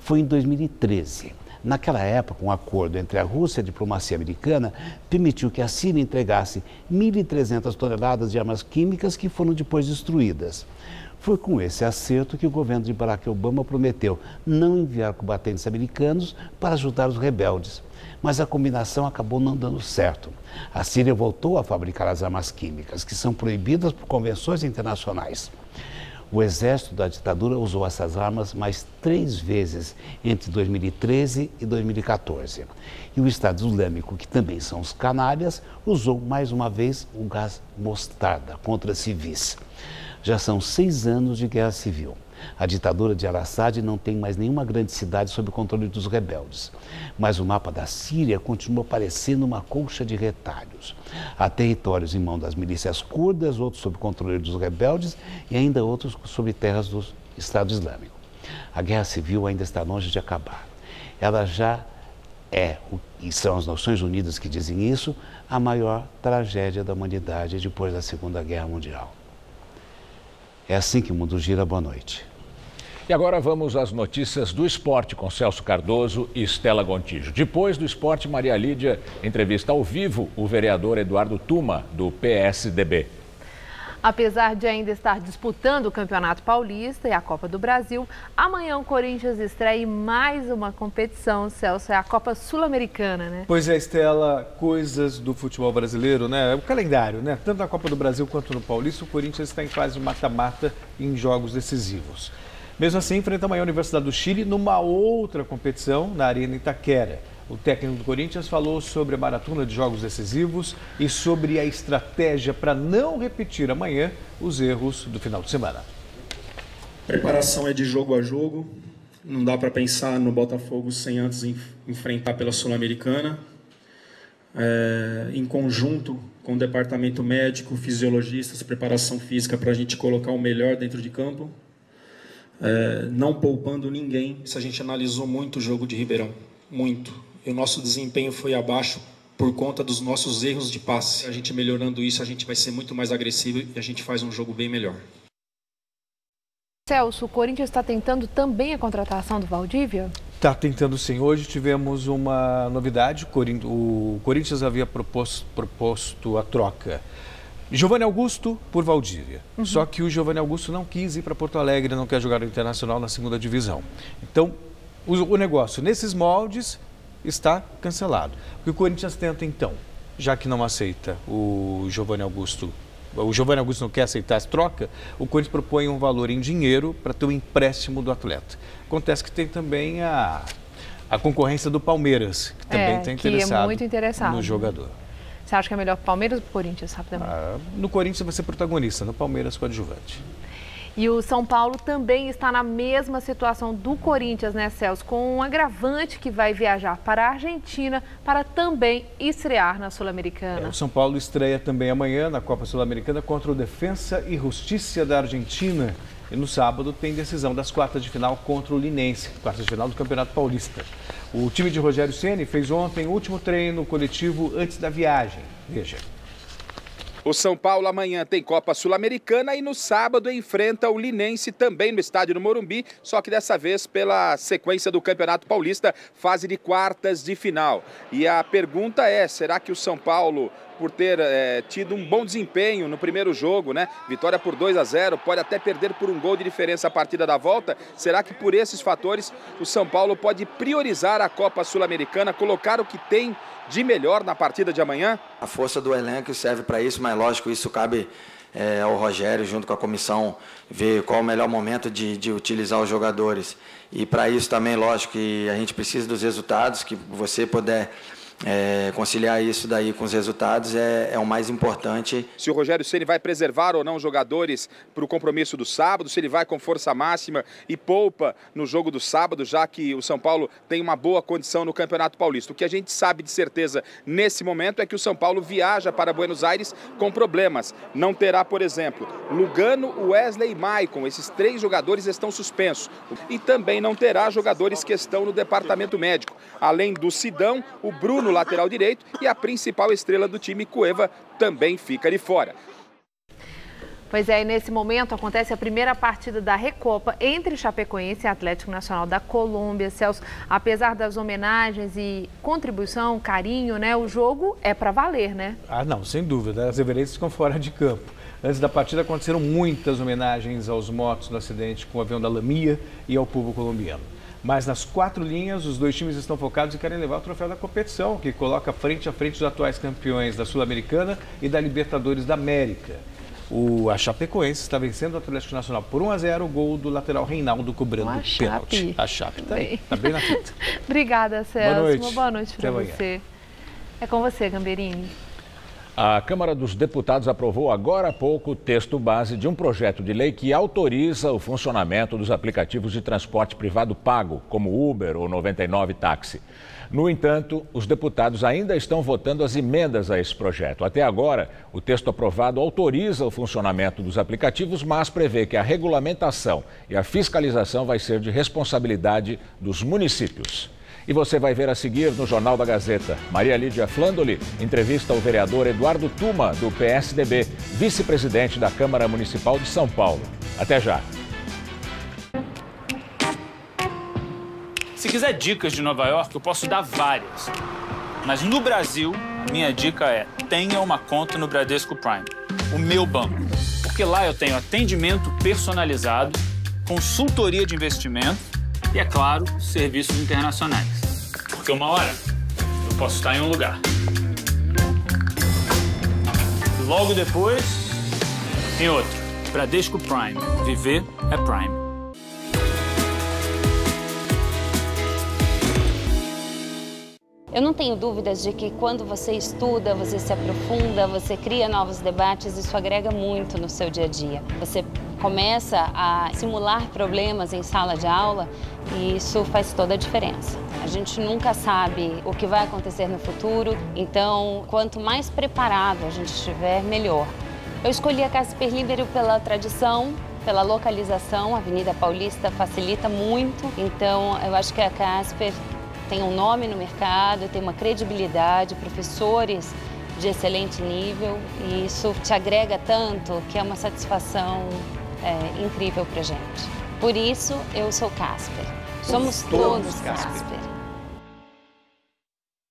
Speaker 22: Foi em 2013. Naquela época, um acordo entre a Rússia e a diplomacia americana permitiu que a Síria entregasse 1.300 toneladas de armas químicas que foram depois destruídas. Foi com esse acerto que o governo de Barack Obama prometeu não enviar combatentes americanos para ajudar os rebeldes. Mas a combinação acabou não dando certo. A Síria voltou a fabricar as armas químicas, que são proibidas por convenções internacionais. O exército da ditadura usou essas armas mais 3 vezes entre 2013 e 2014. E o Estado Islâmico, que também são os canalhas, usou mais uma vez o gás mostarda contra civis. Já são 6 anos de guerra civil. A ditadura de Al-Assad não tem mais nenhuma grande cidade sob o controle dos rebeldes. Mas o mapa da Síria continua parecendo uma colcha de retalhos. Há territórios em mão das milícias curdas, outros sob controle dos rebeldes e ainda outros sob terras do Estado Islâmico. A guerra civil ainda está longe de acabar. Ela já é, e são as Nações Unidas que dizem isso, a maior tragédia da humanidade depois da Segunda Guerra Mundial. É assim que o mundo gira. Boa noite.
Speaker 1: E agora vamos às notícias do esporte com Celso Cardoso e Estela Gontijo. Depois do esporte, Maria Lídia entrevista ao vivo o vereador Eduardo Tuma, do PSDB.
Speaker 2: Apesar de ainda estar disputando o Campeonato Paulista e a Copa do Brasil, amanhã o Corinthians estreia em mais uma competição, Celso, é a Copa Sul-Americana, né?
Speaker 4: Pois é, Estela, coisas do futebol brasileiro, né? O calendário, né? Tanto na Copa do Brasil quanto no Paulista, o Corinthians está em fase de mata-mata em jogos decisivos. Mesmo assim, enfrenta amanhã a Universidade do Chile numa outra competição na Arena Itaquera. O técnico do Corinthians falou sobre a maratona de jogos decisivos e sobre a estratégia para não repetir amanhã os erros do final de semana.
Speaker 5: Preparação é de jogo a jogo. Não dá para pensar no Botafogo sem antes enfrentar pela Sul-Americana. Em conjunto com o departamento médico, fisiologistas, preparação física para a gente colocar o melhor dentro de campo. Não poupando ninguém. A gente analisou muito o jogo de Ribeirão, muito. E o nosso desempenho foi abaixo por conta dos nossos erros de passe. A gente melhorando isso, a gente vai ser muito mais agressivo e a gente faz um jogo bem melhor.
Speaker 2: Celso, o Corinthians está tentando também a contratação do Valdívia?
Speaker 4: Está tentando sim. Hoje tivemos uma novidade. O Corinthians havia proposto a troca. Giovanni Augusto por Valdívia. Só que o Giovanni Augusto não quis ir para Porto Alegre, não quer jogar no Internacional na 2ª divisão. Então, o negócio nesses moldes está cancelado. O que o Corinthians tenta então, já que não aceita o Giovanni Augusto não quer aceitar essa troca, o Corinthians propõe um valor em dinheiro para ter o empréstimo do atleta. Acontece que tem também a concorrência do Palmeiras, que também está interessado,
Speaker 2: muito interessado
Speaker 4: no jogador.
Speaker 2: Você acha que é melhor para o Palmeiras ou para o Corinthians, rapidamente?
Speaker 4: No Corinthians vai ser protagonista, no Palmeiras coadjuvante.
Speaker 2: E o São Paulo também está na mesma situação do Corinthians, né, Celso? Com um agravante que vai viajar para a Argentina para também estrear na Sul-Americana.
Speaker 4: O São Paulo estreia também amanhã na Copa Sul-Americana contra o Defensa e Justiça da Argentina. E no sábado tem decisão das quartas de final contra o Linense, quartas de final do Campeonato Paulista. O time de Rogério Ceni fez ontem o último treino coletivo antes da viagem. Veja.
Speaker 23: O São Paulo amanhã tem Copa Sul-Americana e no sábado enfrenta o Linense também no estádio do Morumbi, só que dessa vez pela sequência do Campeonato Paulista, fase de quartas de final. E a pergunta é, será que o São Paulo, por ter tido um bom desempenho no primeiro jogo, né? Vitória por 2-0, pode até perder por um gol de diferença a partida da volta. Será que por esses fatores o São Paulo pode priorizar a Copa Sul-Americana, colocar o que tem de melhor na partida de amanhã?
Speaker 24: A força do elenco serve para isso, mas lógico, isso cabe ao Rogério, junto com a comissão, ver qual o melhor momento de utilizar os jogadores. E para isso também, lógico, que a gente precisa dos resultados, que você puder conciliar isso daí com os resultados é o mais importante.
Speaker 23: Se o Rogério Ceni vai preservar ou não os jogadores para o compromisso do sábado, se ele vai com força máxima e poupa no jogo do sábado, já que o São Paulo tem uma boa condição no Campeonato Paulista. O que a gente sabe de certeza nesse momento é que o São Paulo viaja para Buenos Aires com problemas. Não terá, por exemplo, Lugano, Wesley e Maicon. Esses 3 jogadores estão suspensos. E também não terá jogadores que estão no departamento médico. Além do Sidão, o Bruno, lateral direito, e a principal estrela do time, Cueva, também fica de fora.
Speaker 2: Pois é, e nesse momento acontece a primeira partida da Recopa entre Chapecoense e Atlético Nacional da Colômbia. Celso, apesar das homenagens e contribuição, carinho, né, o jogo é para valer, né?
Speaker 4: Ah, não, sem dúvida. As everenses ficam fora de campo. Antes da partida aconteceram muitas homenagens aos mortos no acidente com o avião da Lamia e ao povo colombiano. Mas nas 4 linhas, os 2 times estão focados e querem levar o troféu da competição, que coloca frente a frente os atuais campeões da Sul-Americana e da Libertadores da América. A Chapecoense está vencendo o Atlético Nacional por 1-0, o gol do lateral Reinaldo cobrando o pênalti. A Chape está bem na fita.
Speaker 2: Obrigada, Celso.
Speaker 4: Boa noite.
Speaker 2: Uma boa noite para você. É com você, Gamberini.
Speaker 1: A Câmara dos Deputados aprovou agora há pouco o texto base de um projeto de lei que autoriza o funcionamento dos aplicativos de transporte privado pago, como Uber ou 99 Táxi. No entanto, os deputados ainda estão votando as emendas a esse projeto. Até agora, o texto aprovado autoriza o funcionamento dos aplicativos, mas prevê que a regulamentação e a fiscalização vai ser de responsabilidade dos municípios. E você vai ver a seguir no Jornal da Gazeta. Maria Lídia Flandoli entrevista o vereador Eduardo Tuma, do PSDB, vice-presidente da Câmara Municipal de São Paulo. Até já.
Speaker 7: Se quiser dicas de Nova York, eu posso dar várias. Mas no Brasil, a minha dica é: tenha uma conta no Bradesco Prime, o meu banco. Porque lá eu tenho atendimento personalizado, consultoria de investimento e, é claro, serviços internacionais. Porque uma hora eu posso estar em um lugar. E logo depois, em outro. Bradesco Prime. Viver é Prime.
Speaker 8: Eu não tenho dúvidas de que quando você estuda, você se aprofunda, você cria novos debates, isso agrega muito no seu dia a dia. Você começa a simular problemas em sala de aula e isso faz toda a diferença. A gente nunca sabe o que vai acontecer no futuro, então quanto mais preparado a gente estiver, melhor. Eu escolhi a Casper Libero pela tradição, pela localização, a Avenida Paulista facilita muito, então eu acho que a Casper tem um nome no mercado, tem uma credibilidade, professores de excelente nível e isso te agrega tanto que é uma satisfação incrível pra gente. Por isso, eu sou Casper. Somos todos Casper.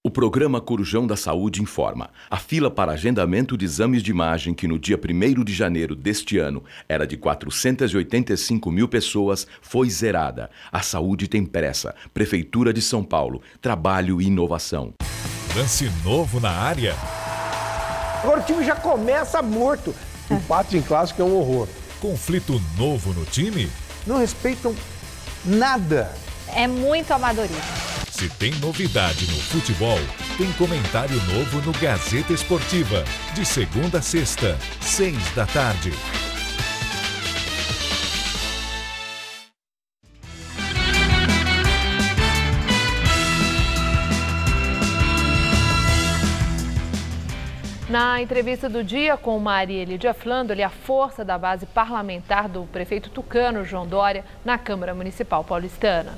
Speaker 9: O programa Corujão da Saúde informa. A fila para agendamento de exames de imagem, que no dia 1º de janeiro deste ano era de 485 mil pessoas, foi zerada. A saúde tem pressa. Prefeitura de São Paulo. Trabalho e inovação.
Speaker 10: Lance novo na área.
Speaker 25: Agora o time já começa morto. Empate em clássico é um horror.
Speaker 10: Conflito novo no time?
Speaker 25: Não respeitam nada.
Speaker 2: É muito amadorismo.
Speaker 10: Se tem novidade no futebol, tem comentário novo no Gazeta Esportiva, de segunda a sexta, 18h.
Speaker 2: Na entrevista do dia com Maria Lídia Flandoli, a força da base parlamentar do prefeito tucano, João Dória, na Câmara Municipal paulistana.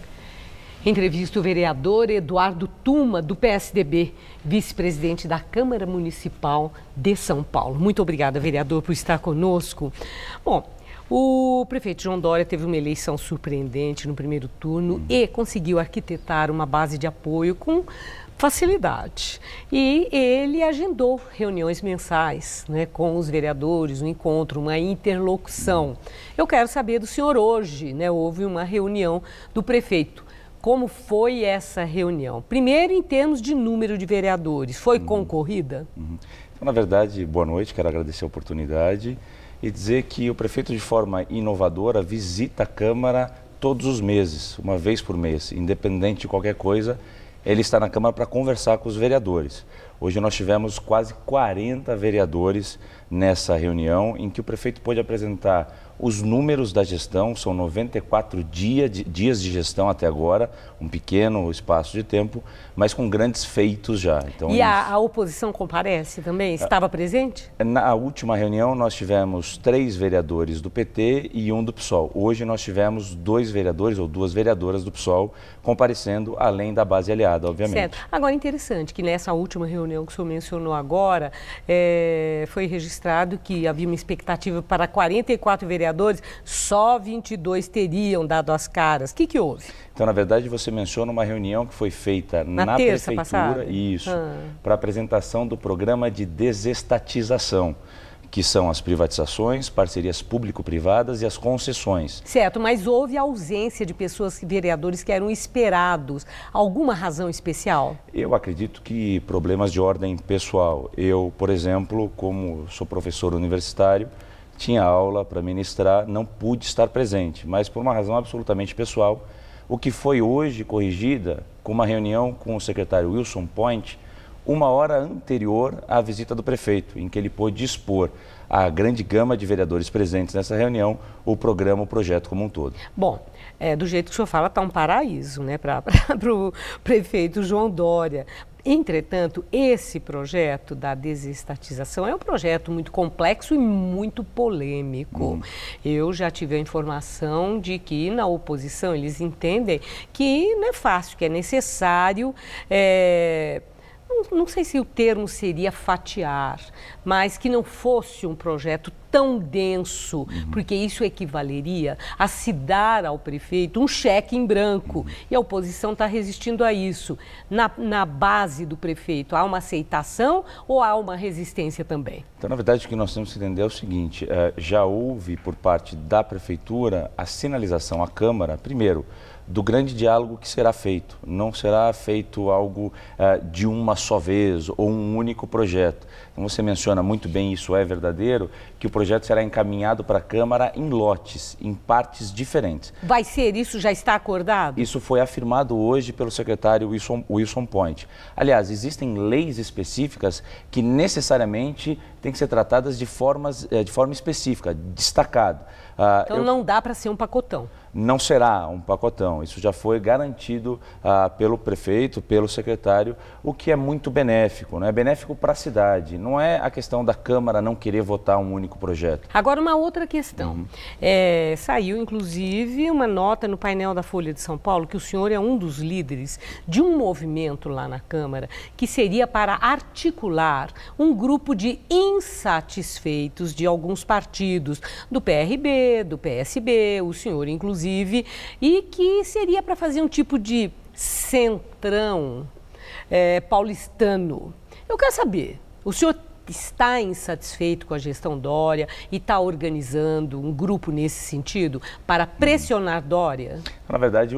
Speaker 26: Entrevista o vereador Eduardo Tuma, do PSDB, vice-presidente da Câmara Municipal de São Paulo. Muito obrigada, vereador, por estar conosco. Bom, o prefeito João Dória teve uma eleição surpreendente no primeiro turno e conseguiu arquitetar uma base de apoio com facilidade. E ele agendou reuniões mensais, né, com os vereadores, um encontro, uma interlocução. Eu quero saber do senhor hoje, né, houve uma reunião do prefeito. Como foi essa reunião? Primeiro, em termos de número de vereadores, foi concorrida?
Speaker 27: Então, na verdade, boa noite, quero agradecer a oportunidade e dizer que o prefeito, de forma inovadora, visita a Câmara todos os meses, uma vez por mês, independente de qualquer coisa, ele está na Câmara para conversar com os vereadores. Hoje nós tivemos quase 40 vereadores nessa reunião, em que o prefeito pôde apresentar Os números da gestão são 94 dias de gestão até agora, um pequeno espaço de tempo, mas com grandes feitos já. Então,
Speaker 26: e a oposição comparece também? Estava presente?
Speaker 27: Na última reunião nós tivemos 3 vereadores do PT e 1 do PSOL. Hoje nós tivemos 2 vereadores ou 2 vereadoras do PSOL comparecendo, além da base aliada, obviamente.
Speaker 26: Certo. Agora, interessante que nessa última reunião que o senhor mencionou agora, foi registrado que havia uma expectativa para 44 vereadores, só 22 teriam dado as caras. O que houve?
Speaker 27: Então, na verdade, você menciona uma reunião que foi feita na
Speaker 26: terça
Speaker 27: prefeitura,
Speaker 26: passada?
Speaker 27: Isso, para apresentação do programa de desestatização, que são as privatizações, parcerias público-privadas e as concessões.
Speaker 26: Certo, mas houve ausência de pessoas, vereadores que eram esperados. Alguma razão especial?
Speaker 27: Eu acredito que problemas de ordem pessoal. Eu, por exemplo, como sou professor universitário, tinha aula para ministrar, não pude estar presente, mas por uma razão absolutamente pessoal, o que foi hoje corrigida com uma reunião com o secretário Wilson Point, 1 hora anterior à visita do prefeito, em que ele pôde expor à grande gama de vereadores presentes nessa reunião o programa, o projeto como um todo.
Speaker 26: Bom, do jeito que o senhor fala, está um paraíso, né, para o prefeito João Dória. Entretanto, esse projeto da desestatização é um projeto muito complexo e muito polêmico. Eu já tive a informação de que na oposição eles entendem que não é fácil, que é necessário... Não sei se o termo seria fatiar, mas que não fosse um projeto tão denso, porque isso equivaleria a se dar ao prefeito um cheque em branco. E a oposição está resistindo a isso. Na base do prefeito, há uma aceitação ou há uma resistência também?
Speaker 27: Então, na verdade, o que nós temos que entender é o seguinte, já houve por parte da prefeitura a sinalização à Câmara, primeiro, do grande diálogo que será feito. Não será feito algo de uma só vez ou um único projeto. Então, você menciona muito bem, isso é verdadeiro, que o projeto será encaminhado para a Câmara em lotes, em partes diferentes.
Speaker 26: Vai ser isso? Já está acordado?
Speaker 27: Isso foi afirmado hoje pelo secretário Wilson Point. Aliás, existem leis específicas que necessariamente têm que ser tratadas de forma específica, destacado.
Speaker 26: Então não dá para ser um pacotão.
Speaker 27: Não será um pacotão, isso já foi garantido pelo prefeito, pelo secretário, o que é muito benéfico, né? Benéfico para a cidade, não é a questão da Câmara não querer votar um único projeto.
Speaker 26: Agora uma outra questão, saiu inclusive uma nota no painel da Folha de São Paulo que o senhor é um dos líderes de um movimento lá na Câmara que seria para articular um grupo de insatisfeitos de alguns partidos, do PRB, do PSB, o senhor inclusive, e que seria para fazer um tipo de centrão paulistano. Eu quero saber, o senhor está insatisfeito com a gestão Dória e está organizando um grupo nesse sentido para pressionar Dória?
Speaker 27: Na verdade,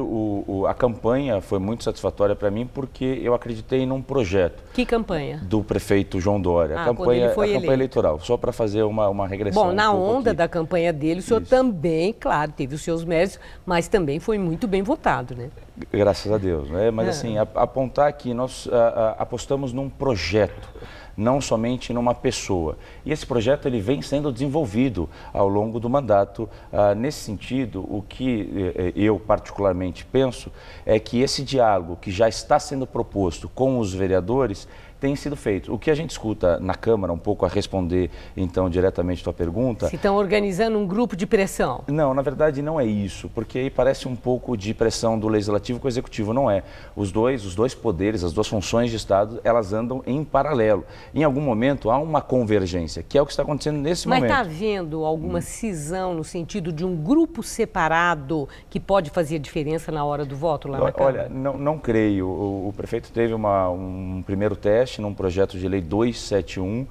Speaker 27: a campanha foi muito satisfatória para mim porque eu acreditei num projeto.
Speaker 26: Que campanha?
Speaker 27: Do prefeito João Dória. A campanha eleitoral, só para fazer uma regressão.
Speaker 26: Bom, na onda da campanha dele, o senhor também, claro, teve os seus méritos, mas também foi muito bem votado, né?
Speaker 27: Graças a Deus, né? Mas assim, apontar que nós apostamos num projeto, não somente numa pessoa. E esse projeto ele vem sendo desenvolvido ao longo do mandato. Nesse sentido, o que eu particularmente penso é que esse diálogo que já está sendo proposto com os vereadores tem sido feito. O que a gente escuta na Câmara, um pouco a responder, então, diretamente a tua pergunta...
Speaker 26: Se estão organizando um grupo de pressão.
Speaker 27: Não, na verdade não é isso, porque aí parece um pouco de pressão do Legislativo com o Executivo, não é. Os dois poderes, as duas funções de Estado, elas andam em paralelo. Em algum momento há uma convergência, que é o que está acontecendo nesse momento.
Speaker 26: Mas está havendo alguma cisão no sentido de um grupo separado que pode fazer diferença na hora do voto lá na Câmara?
Speaker 27: Olha, não creio. O prefeito teve um primeiro teste num projeto de lei 271,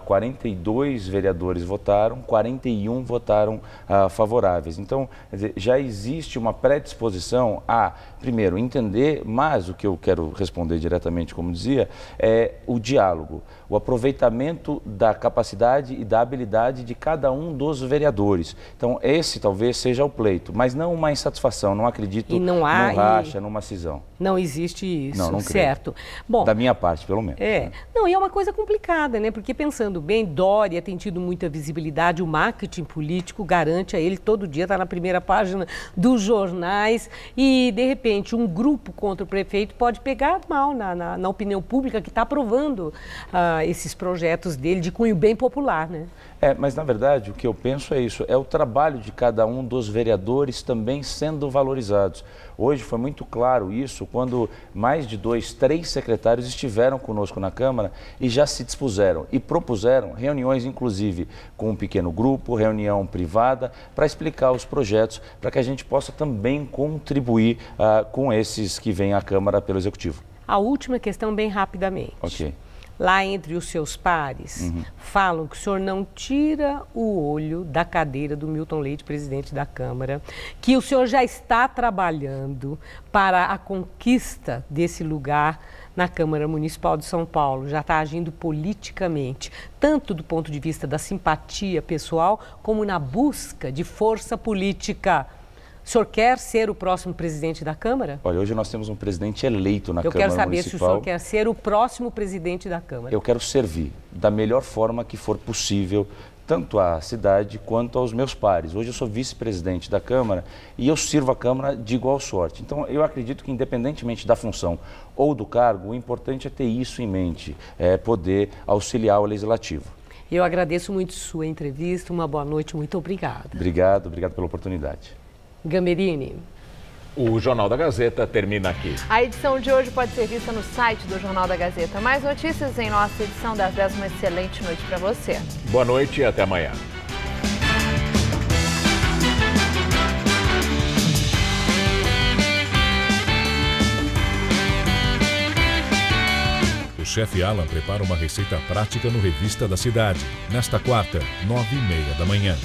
Speaker 27: 42 vereadores votaram, 41 votaram favoráveis. Então, quer dizer, já existe uma predisposição a, primeiro, entender, mas o que eu quero responder diretamente, como dizia, é o diálogo, o aproveitamento da capacidade e da habilidade de cada um dos vereadores. Então, esse talvez seja o pleito, mas não uma insatisfação, não acredito num racha, numa cisão.
Speaker 26: Não existe isso,
Speaker 27: não
Speaker 26: certo.
Speaker 27: Bom, da minha parte, pelo menos.
Speaker 26: Não, e é uma coisa complicada, né? Porque pensando bem, Dória tem tido muita visibilidade, o marketing político garante a ele, todo dia está na primeira página dos jornais e, de repente, um grupo contra o prefeito pode pegar mal na opinião pública que está aprovando esses projetos dele de cunho bem popular, né?
Speaker 27: Mas na verdade o que eu penso é isso, é o trabalho de cada um dos vereadores também sendo valorizados. Hoje foi muito claro isso quando mais de 2, 3 secretários estiveram conosco na Câmara e já se dispuseram e propuseram reuniões, inclusive com um pequeno grupo, reunião privada, para explicar os projetos, para que a gente possa também contribuir com esses que vêm à Câmara pelo Executivo.
Speaker 26: A última questão, bem rapidamente.
Speaker 27: Ok.
Speaker 26: Lá entre os seus pares, falam que o senhor não tira o olho da cadeira do Milton Leite, presidente da Câmara, que o senhor já está trabalhando para a conquista desse lugar na Câmara Municipal de São Paulo, já está agindo politicamente, tanto do ponto de vista da simpatia pessoal, como na busca de força política. O senhor quer ser o próximo presidente da Câmara?
Speaker 27: Olha, hoje nós temos um presidente eleito na Câmara Municipal.
Speaker 26: Eu quero saber se o senhor quer ser o próximo presidente da Câmara.
Speaker 27: Eu quero servir da melhor forma que for possível, tanto à cidade quanto aos meus pares. Hoje eu sou vice-presidente da Câmara e eu sirvo a Câmara de igual sorte. Então eu acredito que independentemente da função ou do cargo, o importante é ter isso em mente, poder auxiliar o Legislativo.
Speaker 26: Eu agradeço muito sua entrevista, uma boa noite, muito obrigada.
Speaker 27: Obrigado pela oportunidade.
Speaker 26: Gamberini.
Speaker 1: O Jornal da Gazeta termina aqui.
Speaker 2: A edição de hoje pode ser vista no site do Jornal da Gazeta. Mais notícias em nossa edição das 10. Uma excelente noite para você.
Speaker 1: Boa noite e até amanhã.
Speaker 10: O chefe Alan prepara uma receita prática no Revista da Cidade, nesta quarta, 9h30 da manhã.